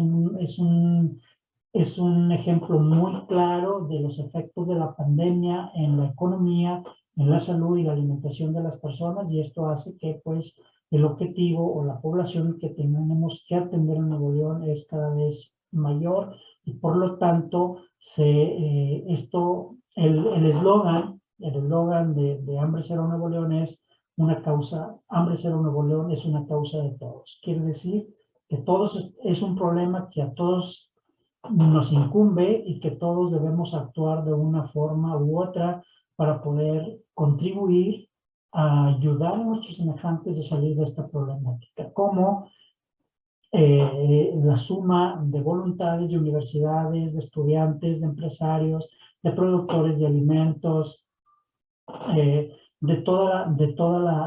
un ejemplo muy claro de los efectos de la pandemia en la economía, en la salud y la alimentación de las personas, y esto hace que, pues, el objetivo o la población que tenemos que atender en Nuevo León es cada vez mayor, y por lo tanto, el eslogan de Hambre Cero Nuevo León es una causa, Hambre Cero Nuevo León es una causa de todos. Quiere decir que todos es un problema que a todos nos incumbe y que todos debemos actuar de una forma u otra para poder contribuir a ayudar a nuestros semejantes a salir de esta problemática, como la suma de voluntades de universidades, de estudiantes, de empresarios, de productores de alimentos, de toda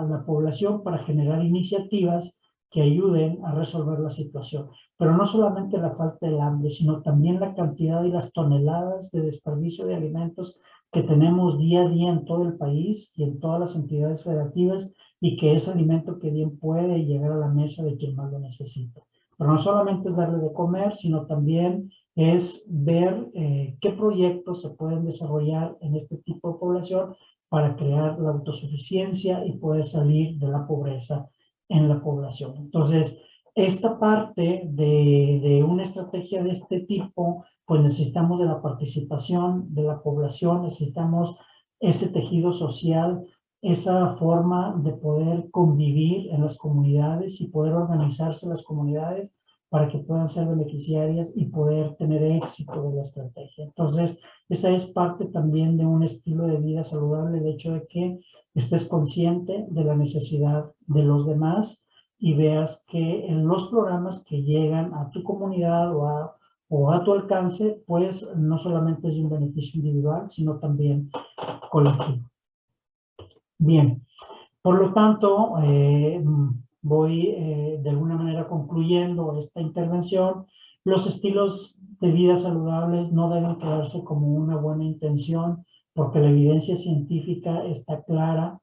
la población para generar iniciativas que ayuden a resolver la situación. Pero no solamente la falta del hambre, sino también la cantidad y las toneladas de desperdicio de alimentos que tenemos día a día en todo el país y en todas las entidades federativas, y que es alimento que bien puede llegar a la mesa de quien más lo necesita. Pero no solamente es darle de comer, sino también es ver qué proyectos se pueden desarrollar en este tipo de población para crear la autosuficiencia y poder salir de la pobreza en la población. Entonces, esta parte de una estrategia de este tipo, pues necesitamos de la participación de la población, necesitamos ese tejido social esa forma de poder convivir en las comunidades y poder organizarse las comunidades para que puedan ser beneficiarias y poder tener éxito de la estrategia. Entonces, esa es parte también de un estilo de vida saludable, el hecho de que estés consciente de la necesidad de los demás y veas que en los programas que llegan a tu comunidad o a tu alcance, pues no solamente es de un beneficio individual, sino también colectivo. Bien, por lo tanto, voy de alguna manera concluyendo esta intervención. Los estilos de vida saludables no deben quedarse como una buena intención, porque la evidencia científica está clara.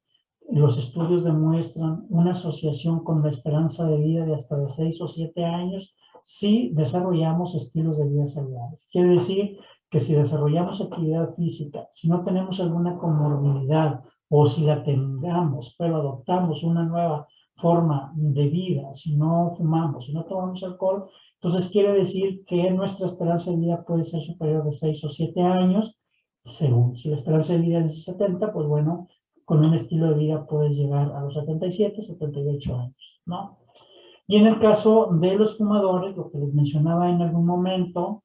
Los estudios demuestran una asociación con la esperanza de vida de hasta de 6 o 7 años si desarrollamos estilos de vida saludables. Quiere decir que si desarrollamos actividad física, si no tenemos alguna comorbilidad o si la tengamos, pero adoptamos una nueva forma de vida, si no fumamos, si no tomamos alcohol, entonces quiere decir que nuestra esperanza de vida puede ser superior de 6 o 7 años, según. Si la esperanza de vida es de 70, pues bueno, con un estilo de vida puedes llegar a los 77, 78 años, ¿no? Y en el caso de los fumadores, lo que les mencionaba en algún momento,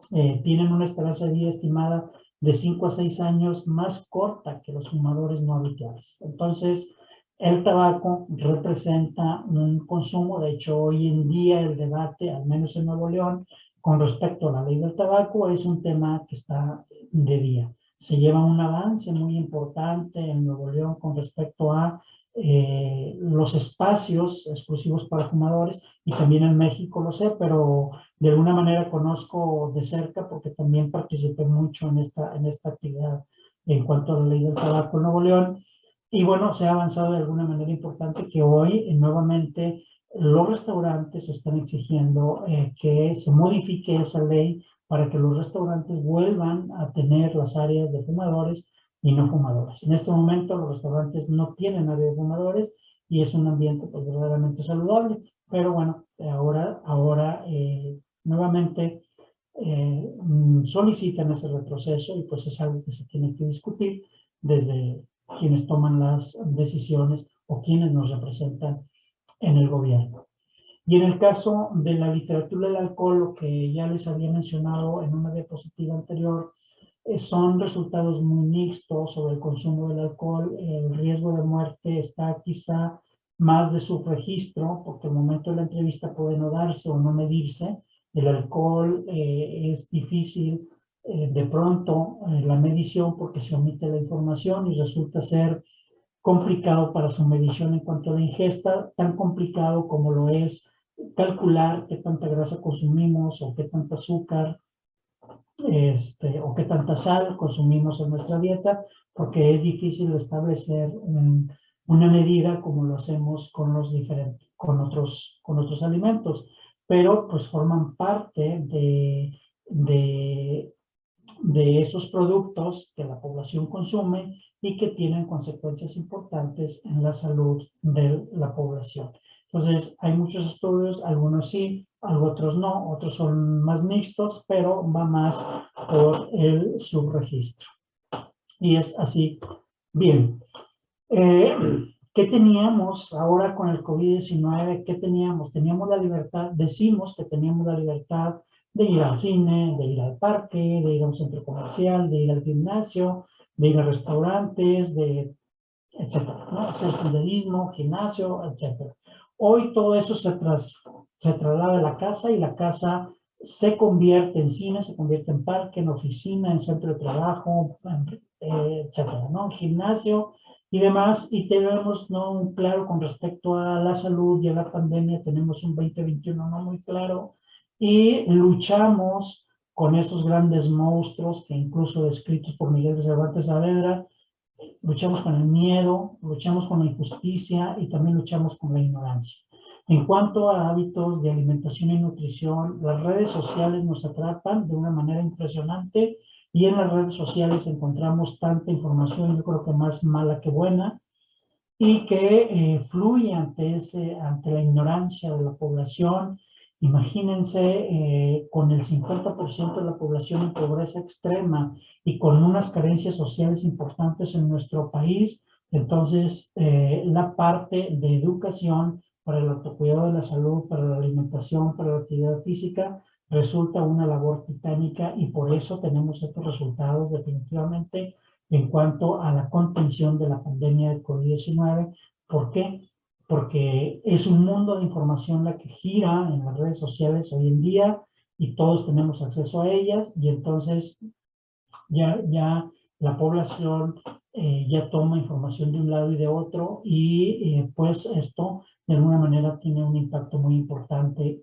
tienen una esperanza de vida estimada de 5 a 6 años más corta que los fumadores no habituales. Entonces, el tabaco representa un consumo. De hecho, hoy en día el debate, al menos en Nuevo León, con respecto a la ley del tabaco, es un tema que está de día. Se lleva un avance muy importante en Nuevo León con respecto a los espacios exclusivos para fumadores, y también en México lo sé, pero de alguna manera conozco de cerca porque también participé mucho en esta actividad en cuanto a la ley del tabaco en Nuevo León. Y bueno, se ha avanzado de alguna manera importante que hoy nuevamente los restaurantes están exigiendo que se modifique esa ley para que los restaurantes vuelvan a tener las áreas de fumadores y no fumadores. En este momento los restaurantes no tienen área de fumadores y es un ambiente pues verdaderamente saludable, pero bueno, ahora nuevamente solicitan ese retroceso y pues es algo que se tiene que discutir desde quienes toman las decisiones o quienes nos representan en el gobierno. Y en el caso de la literatura del alcohol, lo que ya les había mencionado en una diapositiva anterior, son resultados muy mixtos sobre el consumo del alcohol. El riesgo de muerte está quizá más de subregistro, porque al momento de la entrevista puede no darse o no medirse. El alcohol es difícil de pronto la medición porque se omite la información y resulta ser complicado para su medición en cuanto a la ingesta, tan complicado como lo es calcular qué tanta grasa consumimos o qué tanta azúcar o qué tanta sal consumimos en nuestra dieta, porque es difícil establecer una medida como lo hacemos con con otros alimentos, pero pues forman parte de esos productos que la población consume y que tienen consecuencias importantes en la salud de la población. Entonces, hay muchos estudios, algunos sí, otros no, otros son más mixtos, pero va más por el subregistro. Y es así. Bien. ¿Qué teníamos ahora con el COVID-19? ¿Qué teníamos? Teníamos la libertad, decimos que teníamos la libertad de ir al cine, de ir al parque, de ir a un centro comercial, de ir al gimnasio, de ir a restaurantes, etcétera, ¿no? Hacer senderismo, gimnasio, etcétera. Hoy todo eso se traslada a la casa y la casa se convierte en cine, se convierte en parque, en oficina, en centro de trabajo, etcétera, ¿no? Gimnasio y demás. Y tenemos no un claro con respecto a la salud y a la pandemia, tenemos un 2021 no muy claro y luchamos con esos grandes monstruos que incluso descritos por Miguel de Cervantes Saavedra. Luchamos con el miedo, luchamos con la injusticia y también luchamos con la ignorancia. En cuanto a hábitos de alimentación y nutrición, las redes sociales nos atrapan de una manera impresionante y en las redes sociales encontramos tanta información, yo creo que más mala que buena, y que fluye ante la ignorancia de la población. Imagínense con el 50% de la población en pobreza extrema y con unas carencias sociales importantes en nuestro país, Entonces, la parte de educación para el autocuidado de la salud, para la alimentación, para la actividad física, resulta una labor titánica y por eso tenemos estos resultados definitivamente en cuanto a la contención de la pandemia de COVID-19. ¿Por qué? Porque es un mundo de información la que gira en las redes sociales hoy en día y todos tenemos acceso a ellas y entonces ya la población ya toma información de un lado y de otro y pues esto de alguna manera tiene un impacto muy importante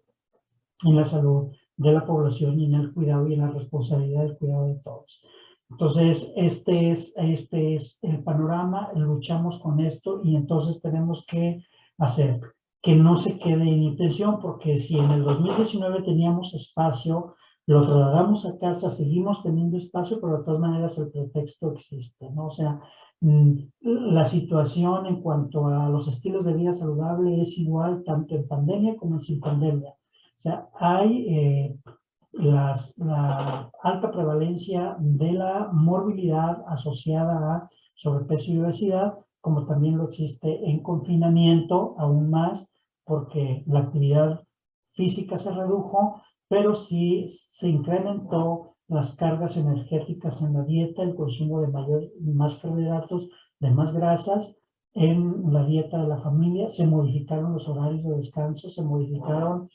en la salud de la población y en el cuidado y en la responsabilidad del cuidado de todos. Entonces, este es el panorama, luchamos con esto y entonces tenemos que hacer que no se quede en intención, porque si en el 2019 teníamos espacio, lo trasladamos a casa, seguimos teniendo espacio, pero de todas maneras el pretexto existe, ¿no? O sea, la situación en cuanto a los estilos de vida saludable es igual tanto en pandemia como en sin pandemia. O sea, hay la alta prevalencia de la morbilidad asociada a sobrepeso y obesidad, como también lo existe en confinamiento, aún más, porque la actividad física se redujo, pero sí se incrementó las cargas energéticas en la dieta, el consumo de más carbohidratos, de más grasas en la dieta de la familia, se modificaron los horarios de descanso, se modificaron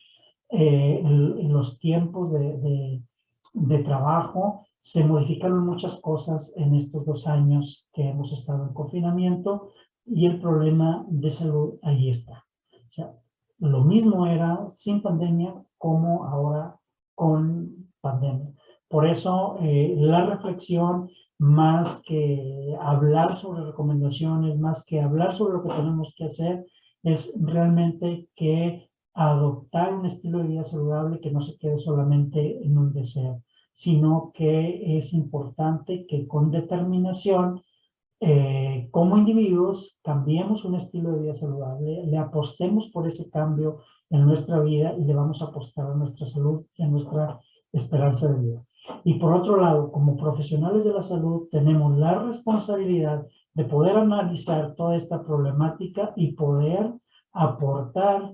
los tiempos de trabajo, se modificaron muchas cosas en estos 2 años que hemos estado en confinamiento y el problema de salud ahí está. O sea, lo mismo era sin pandemia como ahora con pandemia. Por eso la reflexión, más que hablar sobre recomendaciones, más que hablar sobre lo que tenemos que hacer, es realmente que adoptar un estilo de vida saludable que no se quede solamente en un deseo, sino que es importante que con determinación, como individuos, cambiemos un estilo de vida saludable, le apostemos por ese cambio en nuestra vida y le vamos a apostar a nuestra salud y a nuestra esperanza de vida. Y por otro lado, como profesionales de la salud, tenemos la responsabilidad de poder analizar toda esta problemática y poder aportar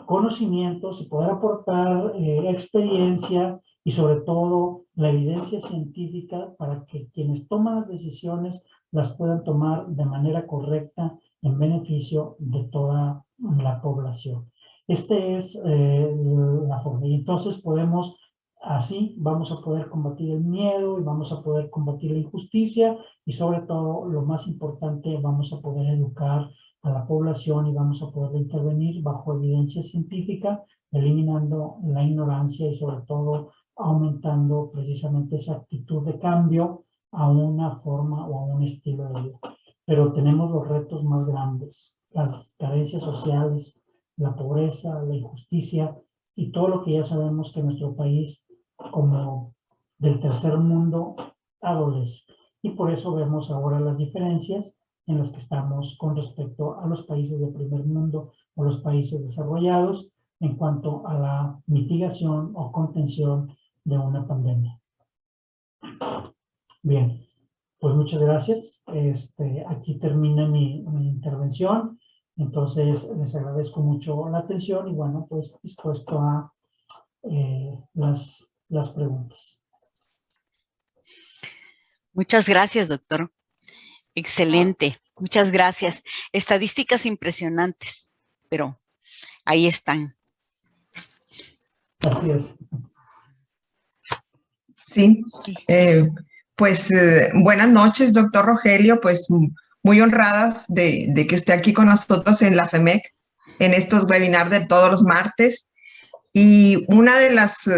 conocimientos y poder aportar experiencia y sobre todo la evidencia científica para que quienes toman las decisiones las puedan tomar de manera correcta en beneficio de toda la población. Este es la forma. Y entonces podemos, así vamos a poder combatir el miedo y vamos a poder combatir la injusticia y sobre todo, lo más importante, vamos a poder educar a la población y vamos a poder intervenir bajo evidencia científica, eliminando la ignorancia y sobre todo aumentando precisamente esa actitud de cambio a una forma o a un estilo de vida. Pero tenemos los retos más grandes, las carencias sociales, la pobreza, la injusticia y todo lo que ya sabemos que nuestro país, como del tercer mundo, adolece. Y por eso vemos ahora las diferencias en las que estamos con respecto a los países del primer mundo o los países desarrollados en cuanto a la mitigación o contención de una pandemia. Bien, pues muchas gracias. Aquí termina mi intervención. Entonces, les agradezco mucho la atención y bueno, pues dispuesto a las preguntas. Muchas gracias, doctor. Excelente. Muchas gracias. Estadísticas impresionantes, pero ahí están. Así es. Sí, pues buenas noches, doctor Rogelio, pues muy honradas de que esté aquí con nosotros en la FEMEC, en estos webinars de todos los martes. Y una de las,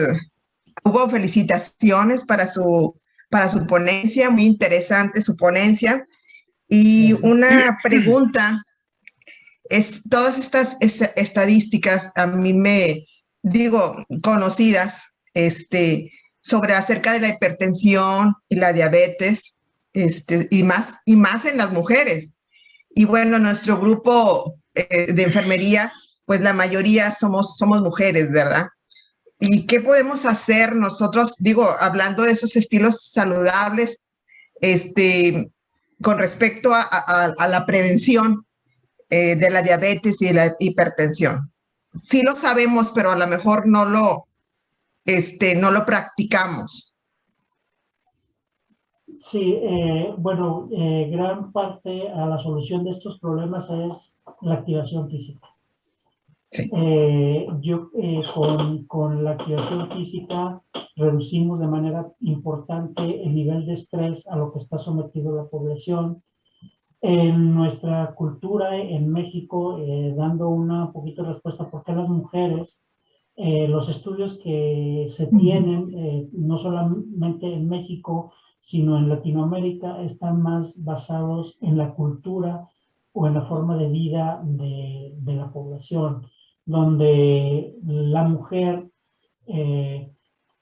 hubo felicitaciones para su ponencia, muy interesante su ponencia. Y una pregunta es, todas estas estadísticas a mí me, digo, conocidas, sobre acerca de la hipertensión y la diabetes, y más en las mujeres. Y bueno, nuestro grupo de enfermería, pues la mayoría somos mujeres, ¿verdad? ¿Y qué podemos hacer nosotros? Digo, hablando de esos estilos saludables, con respecto a la prevención de la diabetes y la hipertensión. Sí lo sabemos, pero a lo mejor no lo practicamos. Sí, bueno, gran parte a la solución de estos problemas es la activación física. Sí. Con la activación física reducimos de manera importante el nivel de estrés a lo que está sometido la población. En nuestra cultura en México, dando una poquito de respuesta, ¿por qué las mujeres? Los estudios que se tienen, no solamente en México, sino en Latinoamérica, están más basados en la cultura o en la forma de vida de la población, donde la mujer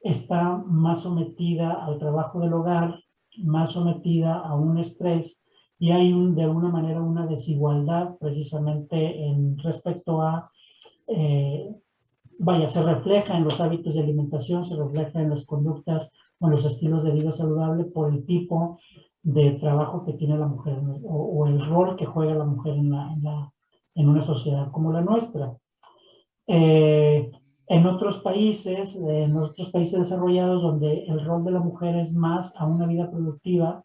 está más sometida al trabajo del hogar, más sometida a un estrés, y hay de alguna manera una desigualdad precisamente en respecto a, se refleja en los hábitos de alimentación, se refleja en las conductas o en los estilos de vida saludable por el tipo de trabajo que tiene la mujer o el rol que juega la mujer en una sociedad como la nuestra. En otros países desarrollados donde el rol de la mujer es más a una vida productiva,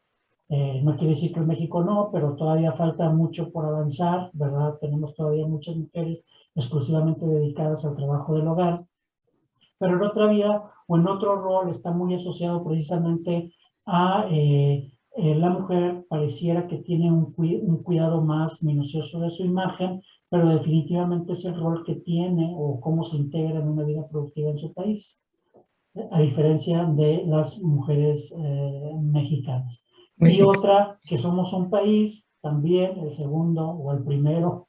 no quiere decir que en México no, pero todavía falta mucho por avanzar, ¿verdad? Tenemos todavía muchas mujeres exclusivamente dedicadas al trabajo del hogar, pero en otra vida o en otro rol está muy asociado precisamente a la mujer pareciera que tiene un cuidado más minucioso de su imagen, pero definitivamente es el rol que tiene o cómo se integra en una vida productiva en su país, a diferencia de las mujeres mexicanas. Y otra, que somos un país, también el segundo o el primero,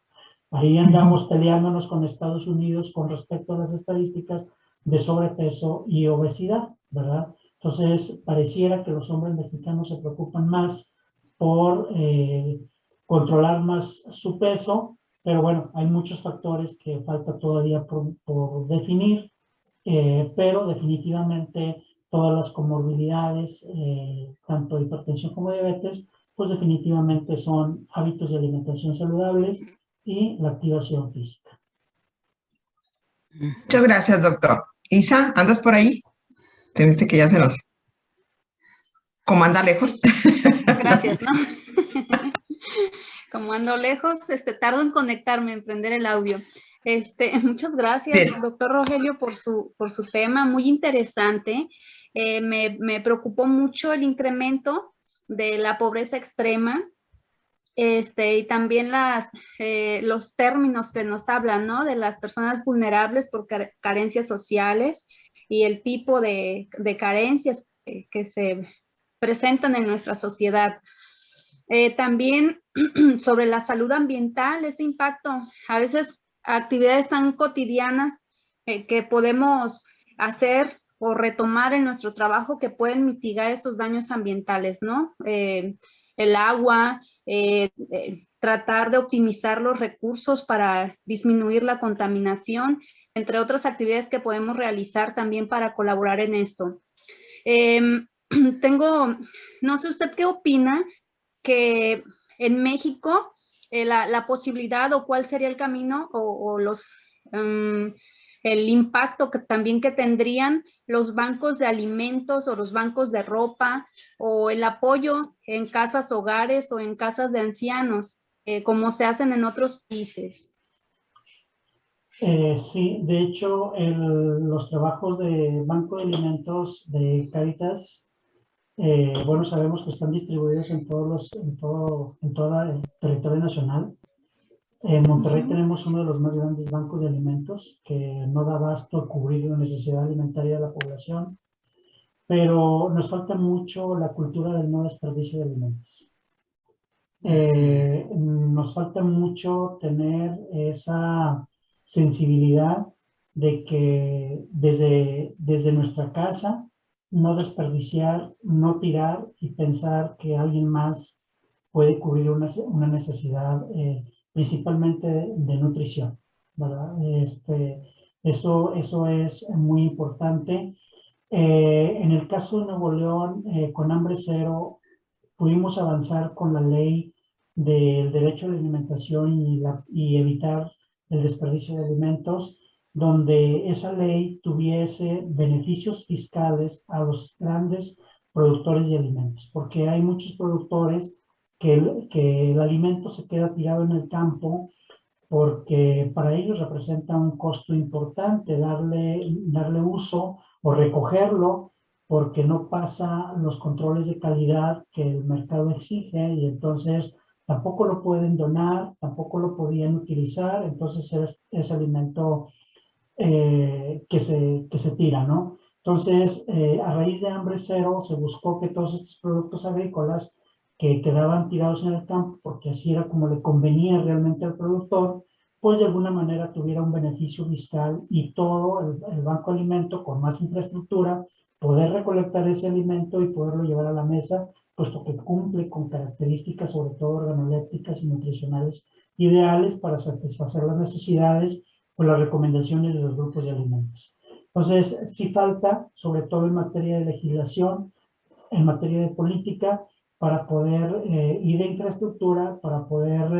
ahí andamos peleándonos con Estados Unidos con respecto a las estadísticas de sobrepeso y obesidad, ¿verdad? Entonces, pareciera que los hombres mexicanos se preocupan más por controlar más su peso, pero bueno, hay muchos factores que falta todavía por definir, pero definitivamente todas las comorbilidades, tanto hipertensión como diabetes, pues definitivamente son hábitos de alimentación saludables y la activación física. Muchas gracias, doctor. Isa, ¿andas por ahí? Se me dice que ya se nos... ¿Cómo anda lejos? Gracias, ¿no? Como ando lejos, tardo en conectarme, en prender el audio. Muchas gracias, Bien. doctor Rogelio, por su tema, muy interesante. Me preocupó mucho el incremento de la pobreza extrema, y también los términos que nos hablan, ¿no? De las personas vulnerables por carencias sociales y el tipo de carencias que se presentan en nuestra sociedad. También sobre la salud ambiental, ese impacto, a veces actividades tan cotidianas que podemos hacer o retomar en nuestro trabajo que pueden mitigar estos daños ambientales, ¿no? El agua, tratar de optimizar los recursos para disminuir la contaminación, entre otras actividades que podemos realizar también para colaborar en esto. No sé usted qué opina, que en México la posibilidad o cuál sería el camino o el impacto que tendrían los bancos de alimentos o los bancos de ropa o el apoyo en casas hogares o en casas de ancianos, como se hacen en otros países. Sí, de hecho, los trabajos de Banco de Alimentos de Cáritas, bueno, sabemos que están distribuidos en todo el territorio nacional. En Monterrey tenemos uno de los más grandes bancos de alimentos que no da abasto a cubrir la necesidad alimentaria de la población, pero nos falta mucho la cultura del no desperdicio de alimentos. Nos falta mucho tener esa sensibilidad de que desde nuestra casa no desperdiciar, no tirar y pensar que alguien más puede cubrir una necesidad principalmente de nutrición, ¿verdad? Eso es muy importante. En el caso de Nuevo León, con Hambre Cero, pudimos avanzar con la ley del derecho a la alimentación y evitar el desperdicio de alimentos, donde esa ley tuviese beneficios fiscales a los grandes productores de alimentos, porque hay muchos productores que el alimento se queda tirado en el campo porque para ellos representa un costo importante darle uso o recogerlo, porque no pasa los controles de calidad que el mercado exige, y entonces tampoco lo pueden donar, tampoco lo podían utilizar, entonces es alimento que se tira, ¿no? Entonces, a raíz de Hambre Cero se buscó que todos estos productos agrícolas que quedaban tirados en el campo, porque así era como le convenía realmente al productor, pues de alguna manera tuviera un beneficio fiscal, y todo el Banco Alimento, con más infraestructura, poder recolectar ese alimento y poderlo llevar a la mesa, puesto que cumple con características, sobre todo organolépticas y nutricionales, ideales para satisfacer las necesidades o las recomendaciones de los grupos de alimentos. Entonces, sí falta, sobre todo en materia de legislación, en materia de política, para poder, y de infraestructura, para poder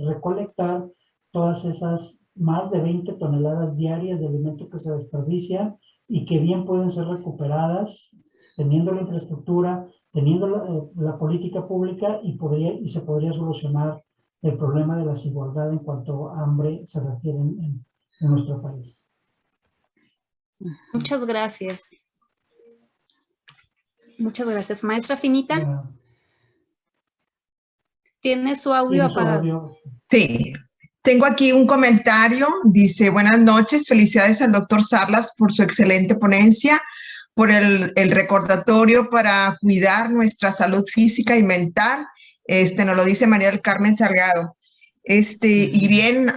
recolectar todas esas más de 20 toneladas diarias de alimentos que se desperdician y que bien pueden ser recuperadas teniendo la infraestructura, teniendo la política pública, y se podría solucionar el problema de la desigualdad en cuanto a hambre se refiere en nuestro país. Muchas gracias. Muchas gracias. Maestra Finita, ¿tiene su audio apagado? Sí. Tengo aquí un comentario, dice: buenas noches, felicidades al doctor Salas por su excelente ponencia, por el recordatorio para cuidar nuestra salud física y mental. Nos lo dice María del Carmen Salgado. Y bien,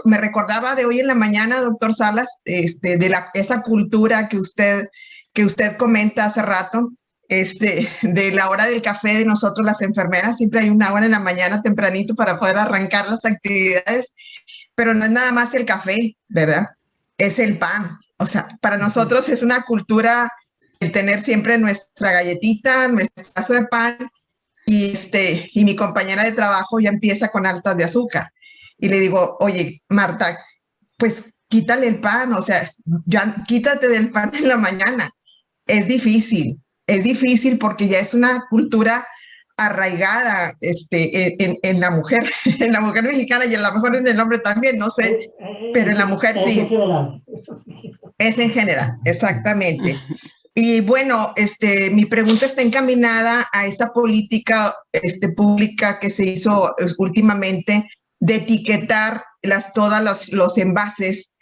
me recordaba de hoy en la mañana, doctor Salas, esa cultura que usted comenta hace rato, de la hora del café de nosotros las enfermeras. Siempre hay una hora en la mañana tempranito para poder arrancar las actividades, pero no es nada más el café, ¿verdad? Es el pan. O sea, para nosotros es una cultura el tener siempre nuestra galletita, nuestro pedazo de pan, y mi compañera de trabajo ya empieza con altas de azúcar. Y le digo: oye, Marta, pues quítale el pan, o sea, ya quítate del pan en la mañana. Es difícil porque ya es una cultura arraigada en la mujer, en la mujer mexicana, y a lo mejor en el hombre también, no sé, pero en la mujer sí. En general. Es en general, exactamente. Y bueno, mi pregunta está encaminada a esa política pública que se hizo últimamente de etiquetar todos los envases,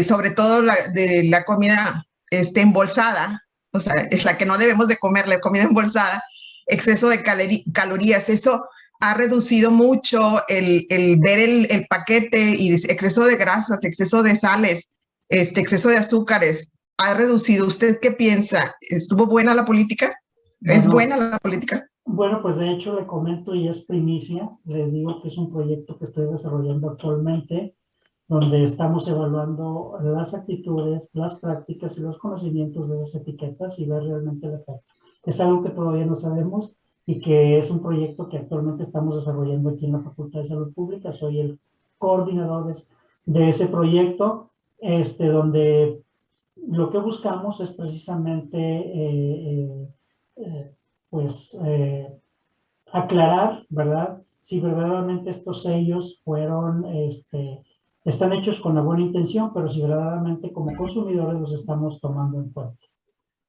sobre todo de la comida embolsada, o sea, es la que no debemos de comer, la comida embolsada, exceso de calorías. Eso ha reducido mucho el ver el paquete, y exceso de grasas, exceso de sales, exceso de azúcares. Ha reducido. ¿Usted qué piensa? ¿Estuvo buena la política? Bueno, ¿Es buena la política? Bueno, pues de hecho le comento, y es primicia, les digo que es un proyecto que estoy desarrollando actualmente, donde estamos evaluando las actitudes, las prácticas y los conocimientos de esas etiquetas y ver realmente el efecto. Es algo que todavía no sabemos, y que es un proyecto que actualmente estamos desarrollando aquí en la Facultad de Salud Pública. Soy el coordinador de ese proyecto, donde lo que buscamos es precisamente aclarar, ¿verdad?, si verdaderamente estos sellos están hechos con la buena intención, pero si verdaderamente como consumidores los estamos tomando en cuenta,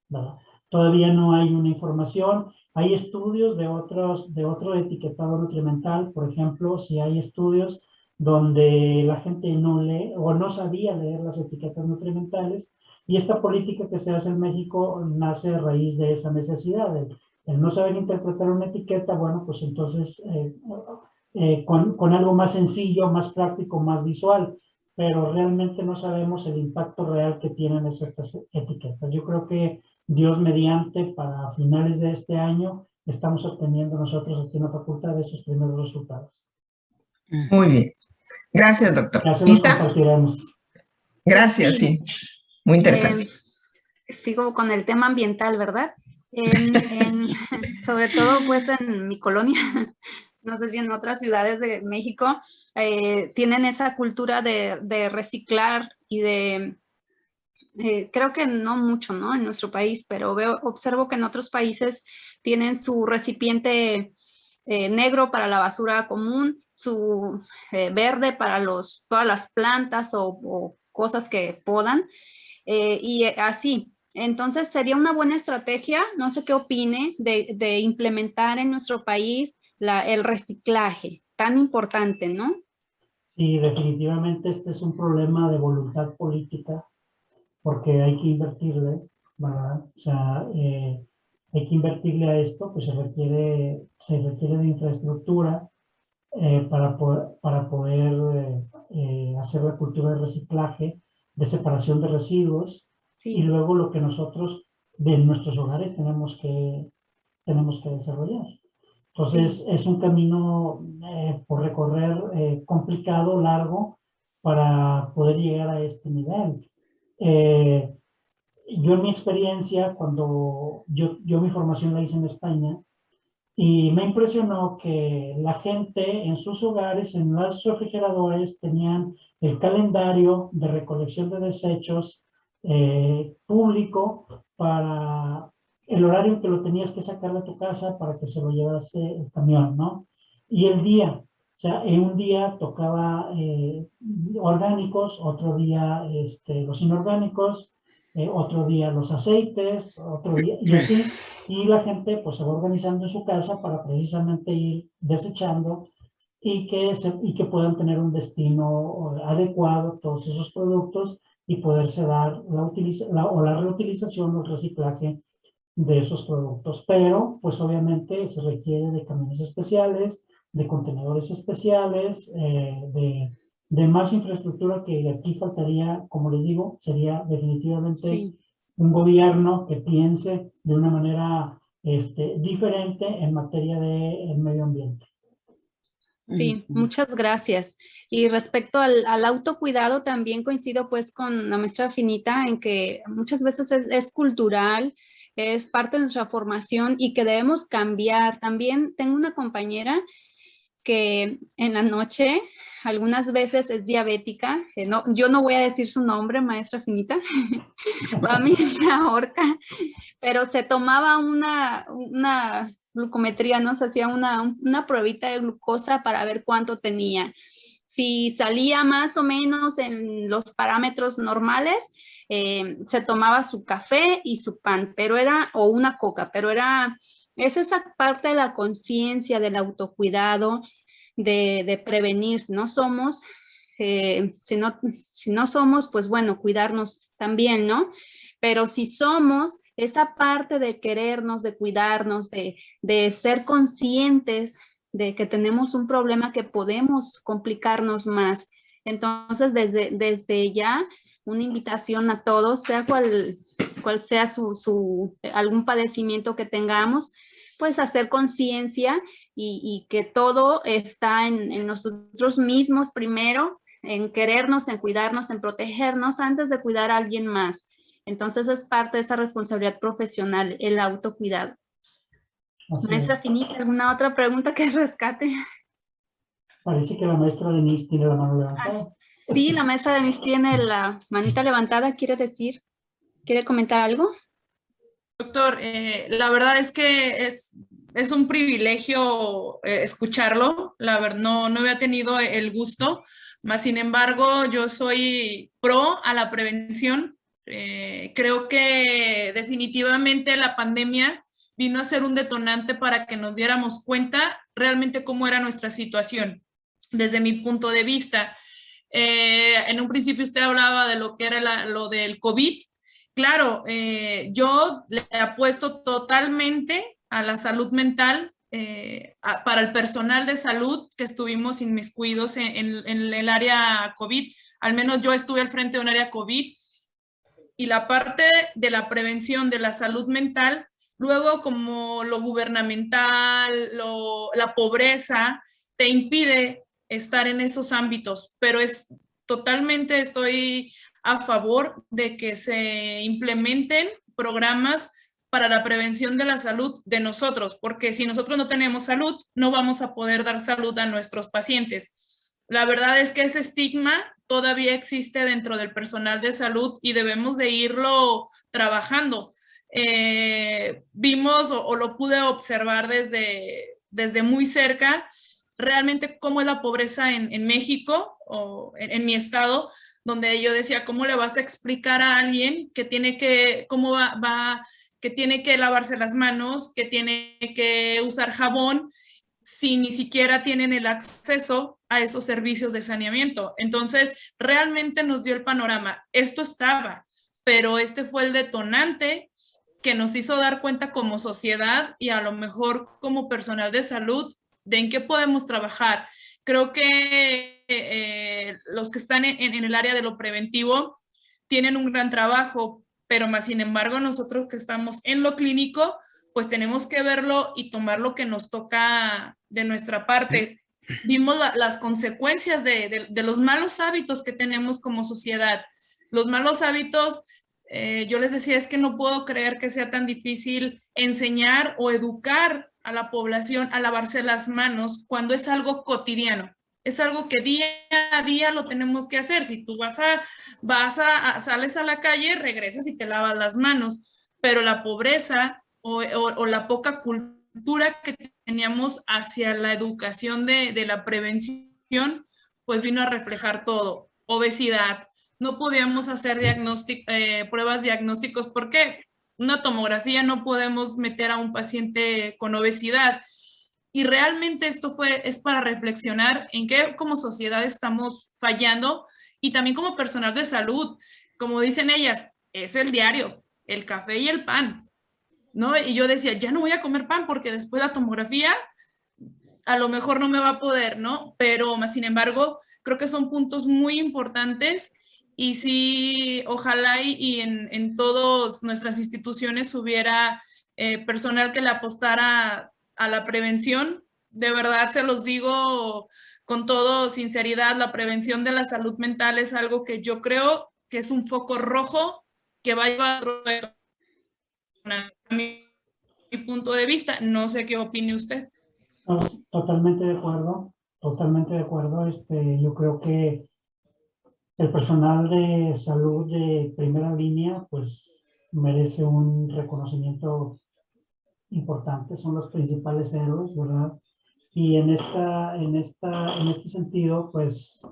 ¿verdad? Todavía no hay una información. Hay estudios de otro etiquetado nutrimental, por ejemplo, si hay estudios donde la gente no lee o no sabía leer las etiquetas nutrimentales, y esta política que se hace en México nace a raíz de esa necesidad, el no saber interpretar una etiqueta. Bueno, pues entonces con algo más sencillo, más práctico, más visual, pero realmente no sabemos el impacto real que tienen estas etiquetas. Yo creo que Dios mediante, para finales de este año, estamos obteniendo nosotros aquí en la facultad esos primeros resultados. Muy bien. Gracias, doctor. Ya se los compartiremos. Gracias, sí. Muy interesante. Sigo con el tema ambiental, ¿verdad? Sobre todo pues en mi colonia, no sé si en otras ciudades de México, tienen esa cultura de reciclar y de, creo que no mucho, ¿no? En nuestro país, pero observo que en otros países tienen su recipiente negro para la basura común, su verde para todas las plantas o cosas que podan, y así. Entonces sería una buena estrategia, no sé qué opine, de implementar en nuestro país el reciclaje, tan importante, ¿no? Sí, definitivamente este es un problema de voluntad política, porque hay que invertirle, ¿verdad? O sea, hay que invertirle a esto, pues se requiere de infraestructura para poder hacer la cultura de reciclaje, de separación de residuos, y Sí, luego lo que nosotros de nuestros hogares tenemos que desarrollar. Entonces, sí, es un camino por recorrer complicado, largo, para poder llegar a este nivel. Eh, yo en mi experiencia, cuando yo mi formación la hice en España, y me impresionó que la gente en sus hogares, en los refrigeradores, tenían el calendario de recolección de desechos público para el horario en que lo tenías que sacar de tu casa para que se lo llevase el camión, ¿no? Y el día, o sea, en un día tocaba orgánicos, otro día los inorgánicos, otro día los aceites, otro día, y así. Y la gente pues se va organizando en su casa para precisamente ir desechando y que puedan tener un destino adecuado todos esos productos y poderse dar la reutilización o el reciclaje de esos productos. Pero pues obviamente se requiere de camiones especiales, de contenedores especiales, de más infraestructura, que aquí faltaría, como les digo, sería definitivamente sí. un gobierno que piense de una manera diferente en materia de medio ambiente. Sí, muchas gracias. Y respecto al autocuidado, también coincido pues con la maestra Finita en que muchas veces es cultural, es parte de nuestra formación y que debemos cambiar. También tengo una compañera que en la noche algunas veces es diabética. No, yo no voy a decir su nombre, maestra Finita, a mí me ahorca, pero se tomaba una glucometría, ¿no? Se hacía una pruebita de glucosa para ver cuánto tenía. Si salía más o menos en los parámetros normales, se tomaba su café y su pan, o una coca, pero es esa parte de la conciencia, del autocuidado, de prevenir. No somos, si no somos, pues bueno, cuidarnos también, ¿no? Pero si somos, esa parte de querernos, de cuidarnos, de ser conscientes de que tenemos un problema que podemos complicarnos más. Entonces, desde ya, una invitación a todos, sea cual sea algún padecimiento que tengamos, pues hacer conciencia y que todo está en nosotros mismos primero, en querernos, en cuidarnos, en protegernos antes de cuidar a alguien más. Entonces es parte de esa responsabilidad profesional, el autocuidado. Así Maestra es. Finita, ¿alguna otra pregunta que rescate? Parece que la maestra Denise tiene la mano levantada. Sí, la maestra Denise tiene la manita levantada, ¿quiere comentar algo? Doctor, la verdad es que es un privilegio escucharlo. La verdad, no había tenido el gusto, más sin embargo, yo soy pro a la prevención. Creo que definitivamente la pandemia vino a ser un detonante para que nos diéramos cuenta realmente cómo era nuestra situación, desde mi punto de vista. En un principio usted hablaba de lo que era lo del COVID. Claro, yo le apuesto totalmente a la salud mental para el personal de salud que estuvimos inmiscuidos en el área COVID. Al menos yo estuve al frente de un área COVID y la parte de la prevención de la salud mental, luego como lo gubernamental, la pobreza, te impide estar en esos ámbitos, pero totalmente estoy a favor de que se implementen programas para la prevención de la salud de nosotros, porque si nosotros no tenemos salud, no vamos a poder dar salud a nuestros pacientes. La verdad es que ese estigma todavía existe dentro del personal de salud y debemos de irlo trabajando. Vimos o lo pude observar desde muy cerca realmente cómo es la pobreza en México o en mi estado, donde yo decía, ¿cómo le vas a explicar a alguien que tiene que, cómo que tiene que lavarse las manos, que tiene que usar jabón, si ni siquiera tienen el acceso a esos servicios de saneamiento? Entonces, realmente nos dio el panorama. Esto estaba, pero este fue el detonante que nos hizo dar cuenta como sociedad y a lo mejor como personal de salud de en qué podemos trabajar. Creo que los que están en el área de lo preventivo tienen un gran trabajo, pero más sin embargo nosotros que estamos en lo clínico, pues tenemos que verlo y tomar lo que nos toca de nuestra parte. Vimos las consecuencias de los malos hábitos que tenemos como sociedad. Los malos hábitos, yo les decía, es que no puedo creer que sea tan difícil enseñar o educar a la población a lavarse las manos cuando es algo cotidiano. Es algo que día a día lo tenemos que hacer. Si tú sales a la calle, regresas y te lavas las manos, pero la pobreza o la poca cultura que teníamos hacia la educación de la prevención, pues vino a reflejar todo. Obesidad, no podíamos hacer pruebas diagnósticos. ¿Por qué? Una tomografía no podemos meter a un paciente con obesidad. Y realmente esto es para reflexionar en qué como sociedad estamos fallando y también como personal de salud. Como dicen ellas, es el diario, el café y el pan, ¿no? Y yo decía, ya no voy a comer pan porque después de la tomografía a lo mejor no me va a poder, ¿no? Pero más sin embargo, creo que son puntos muy importantes y sí, ojalá y en todas nuestras instituciones hubiera personal que le apostara a la prevención. De verdad se los digo con toda sinceridad, la prevención de la salud mental es algo que yo creo que es un foco rojo que va a llevar a mi punto de vista. No sé qué opine usted. No, totalmente de acuerdo, totalmente de acuerdo. Yo creo que el personal de salud de primera línea pues merece un reconocimiento importante, son los principales héroes, ¿verdad? Y en este sentido, pues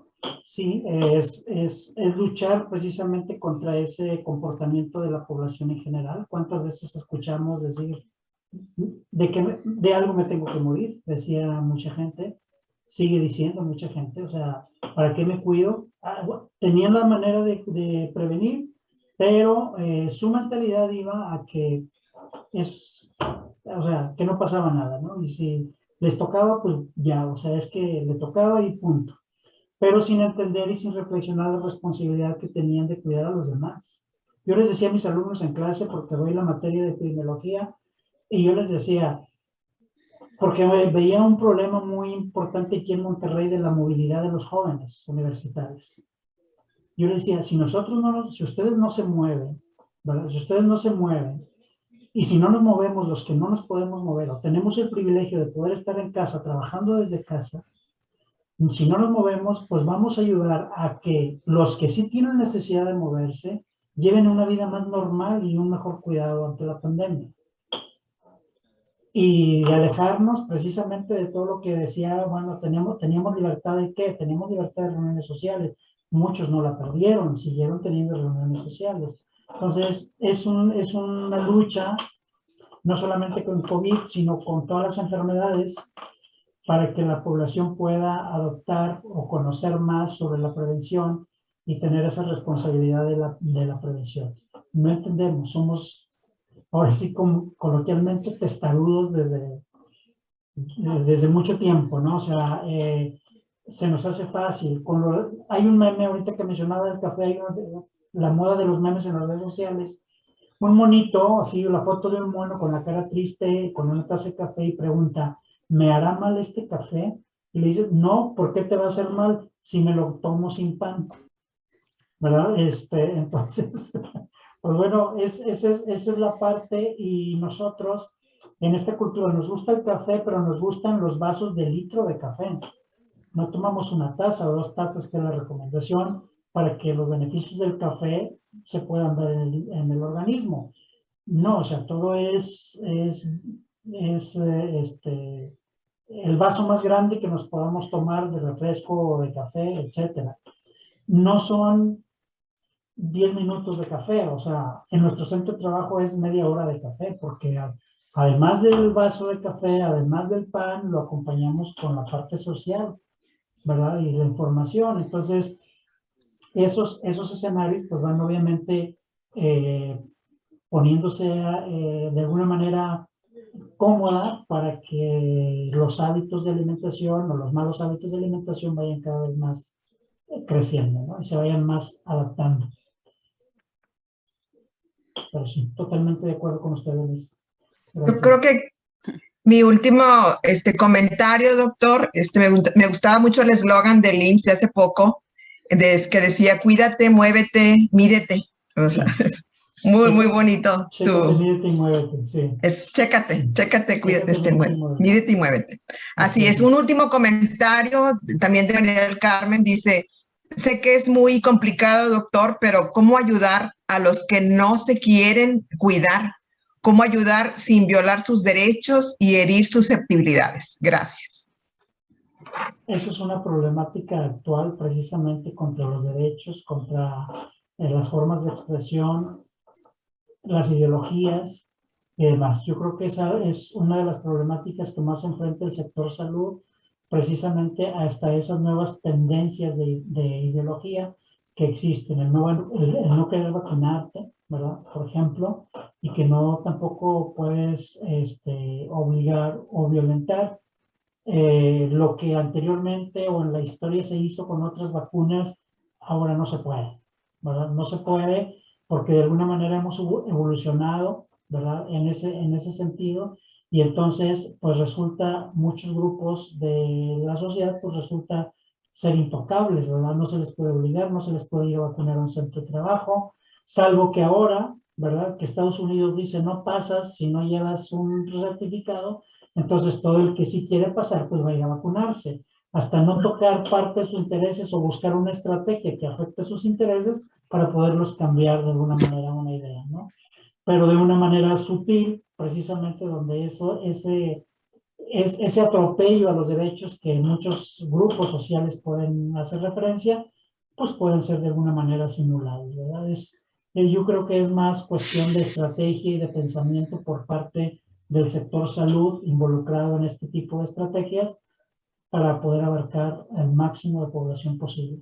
sí, es luchar precisamente contra ese comportamiento de la población en general. ¿Cuántas veces escuchamos decir de algo me tengo que morir? Decía mucha gente, sigue diciendo mucha gente, o sea, ¿para qué me cuido? Tenían la manera de prevenir, pero su mentalidad iba a que o sea, que no pasaba nada, ¿no? Y si les tocaba, pues ya, o sea, es que le tocaba y punto. Pero sin entender y sin reflexionar la responsabilidad que tenían de cuidar a los demás. Yo les decía a mis alumnos en clase, porque doy la materia de epidemiología, y yo les decía, porque veía un problema muy importante aquí en Monterrey de la movilidad de los jóvenes universitarios. Yo les decía, si ustedes no se mueven, ¿verdad? Si ustedes no se mueven, y si no nos movemos, los que no nos podemos mover, o tenemos el privilegio de poder estar en casa, trabajando desde casa, si no nos movemos, pues vamos a ayudar a que los que sí tienen necesidad de moverse, lleven una vida más normal y un mejor cuidado ante la pandemia. Y de alejarnos precisamente de todo lo que decía, bueno, teníamos libertad de qué, teníamos libertad de reuniones sociales. Muchos no la perdieron, siguieron teniendo reuniones sociales. Entonces, es una lucha, no solamente con COVID, sino con todas las enfermedades, para que la población pueda adoptar o conocer más sobre la prevención y tener esa responsabilidad de la prevención. No entendemos, somos, ahora sí, coloquialmente, testarudos desde mucho tiempo, ¿no? O sea, se nos hace fácil. Hay un meme ahorita que mencionaba del café, la moda de los memes en las redes sociales, un monito, así la foto de un mono con la cara triste, con una taza de café y pregunta, ¿me hará mal este café? Y le dice, no, ¿por qué te va a hacer mal si me lo tomo sin pan? ¿Verdad? Entonces, Pues bueno, esa es la parte, y nosotros en esta cultura nos gusta el café, pero nos gustan los vasos de litro de café. No tomamos una taza o 2 tazas, que es la recomendación para que los beneficios del café se puedan ver en el organismo. No, o sea, todo es el vaso más grande que nos podamos tomar de refresco o de café, etcétera. No son 10 minutos de café, o sea, en nuestro centro de trabajo es media hora de café, porque además del vaso de café, además del pan, lo acompañamos con la parte social, ¿verdad? Y la información. Entonces, esos escenarios pues van obviamente poniéndose de alguna manera cómoda para que los hábitos de alimentación o los malos hábitos de alimentación vayan cada vez más creciendo, ¿no? Y se vayan más adaptando. Pero sí, totalmente de acuerdo con ustedes. Yo creo que mi último comentario, doctor, me gustaba mucho el eslogan del IMSS de hace poco, que decía, cuídate, muévete, mídete. O sea, muy bonito. Chécate, mídete y muévete, sí. Chécate, cuídate, mídete y muévete. Así es. Un último comentario también de Daniel Carmen, dice, sé que es muy complicado, doctor, pero ¿cómo ayudar a los que no se quieren cuidar? ¿Cómo ayudar sin violar sus derechos y herir susceptibilidades? Gracias. Eso es una problemática actual, precisamente contra los derechos, contra las formas de expresión, las ideologías y demás. Yo creo que esa es una de las problemáticas que más enfrenta el sector salud, precisamente hasta esas nuevas tendencias de ideología que existen, el no querer vacunarte, ¿verdad? Por ejemplo, y que no tampoco puedes obligar o violentar lo que anteriormente o en la historia se hizo con otras vacunas, ahora no se puede, ¿verdad? No se puede porque de alguna manera hemos evolucionado, ¿verdad? En ese sentido, y entonces pues resulta, muchos grupos de la sociedad pues resulta ser intocables, ¿verdad? No se les puede obligar, no se les puede ir a vacunar a un centro de trabajo, salvo que ahora, ¿verdad? Que Estados Unidos dice no pasas si no llevas un certificado. Entonces, todo el que sí quiere pasar, pues va a ir a vacunarse. Hasta no tocar parte de sus intereses o buscar una estrategia que afecte sus intereses para poderlos cambiar de alguna manera a una idea, ¿no? Pero de una manera sutil, precisamente donde ese atropello a los derechos que muchos grupos sociales pueden hacer referencia, pues pueden ser de alguna manera simulados, ¿verdad? Yo creo que es más cuestión de estrategia y de pensamiento por parte del sector salud involucrado en este tipo de estrategias para poder abarcar el máximo de población posible.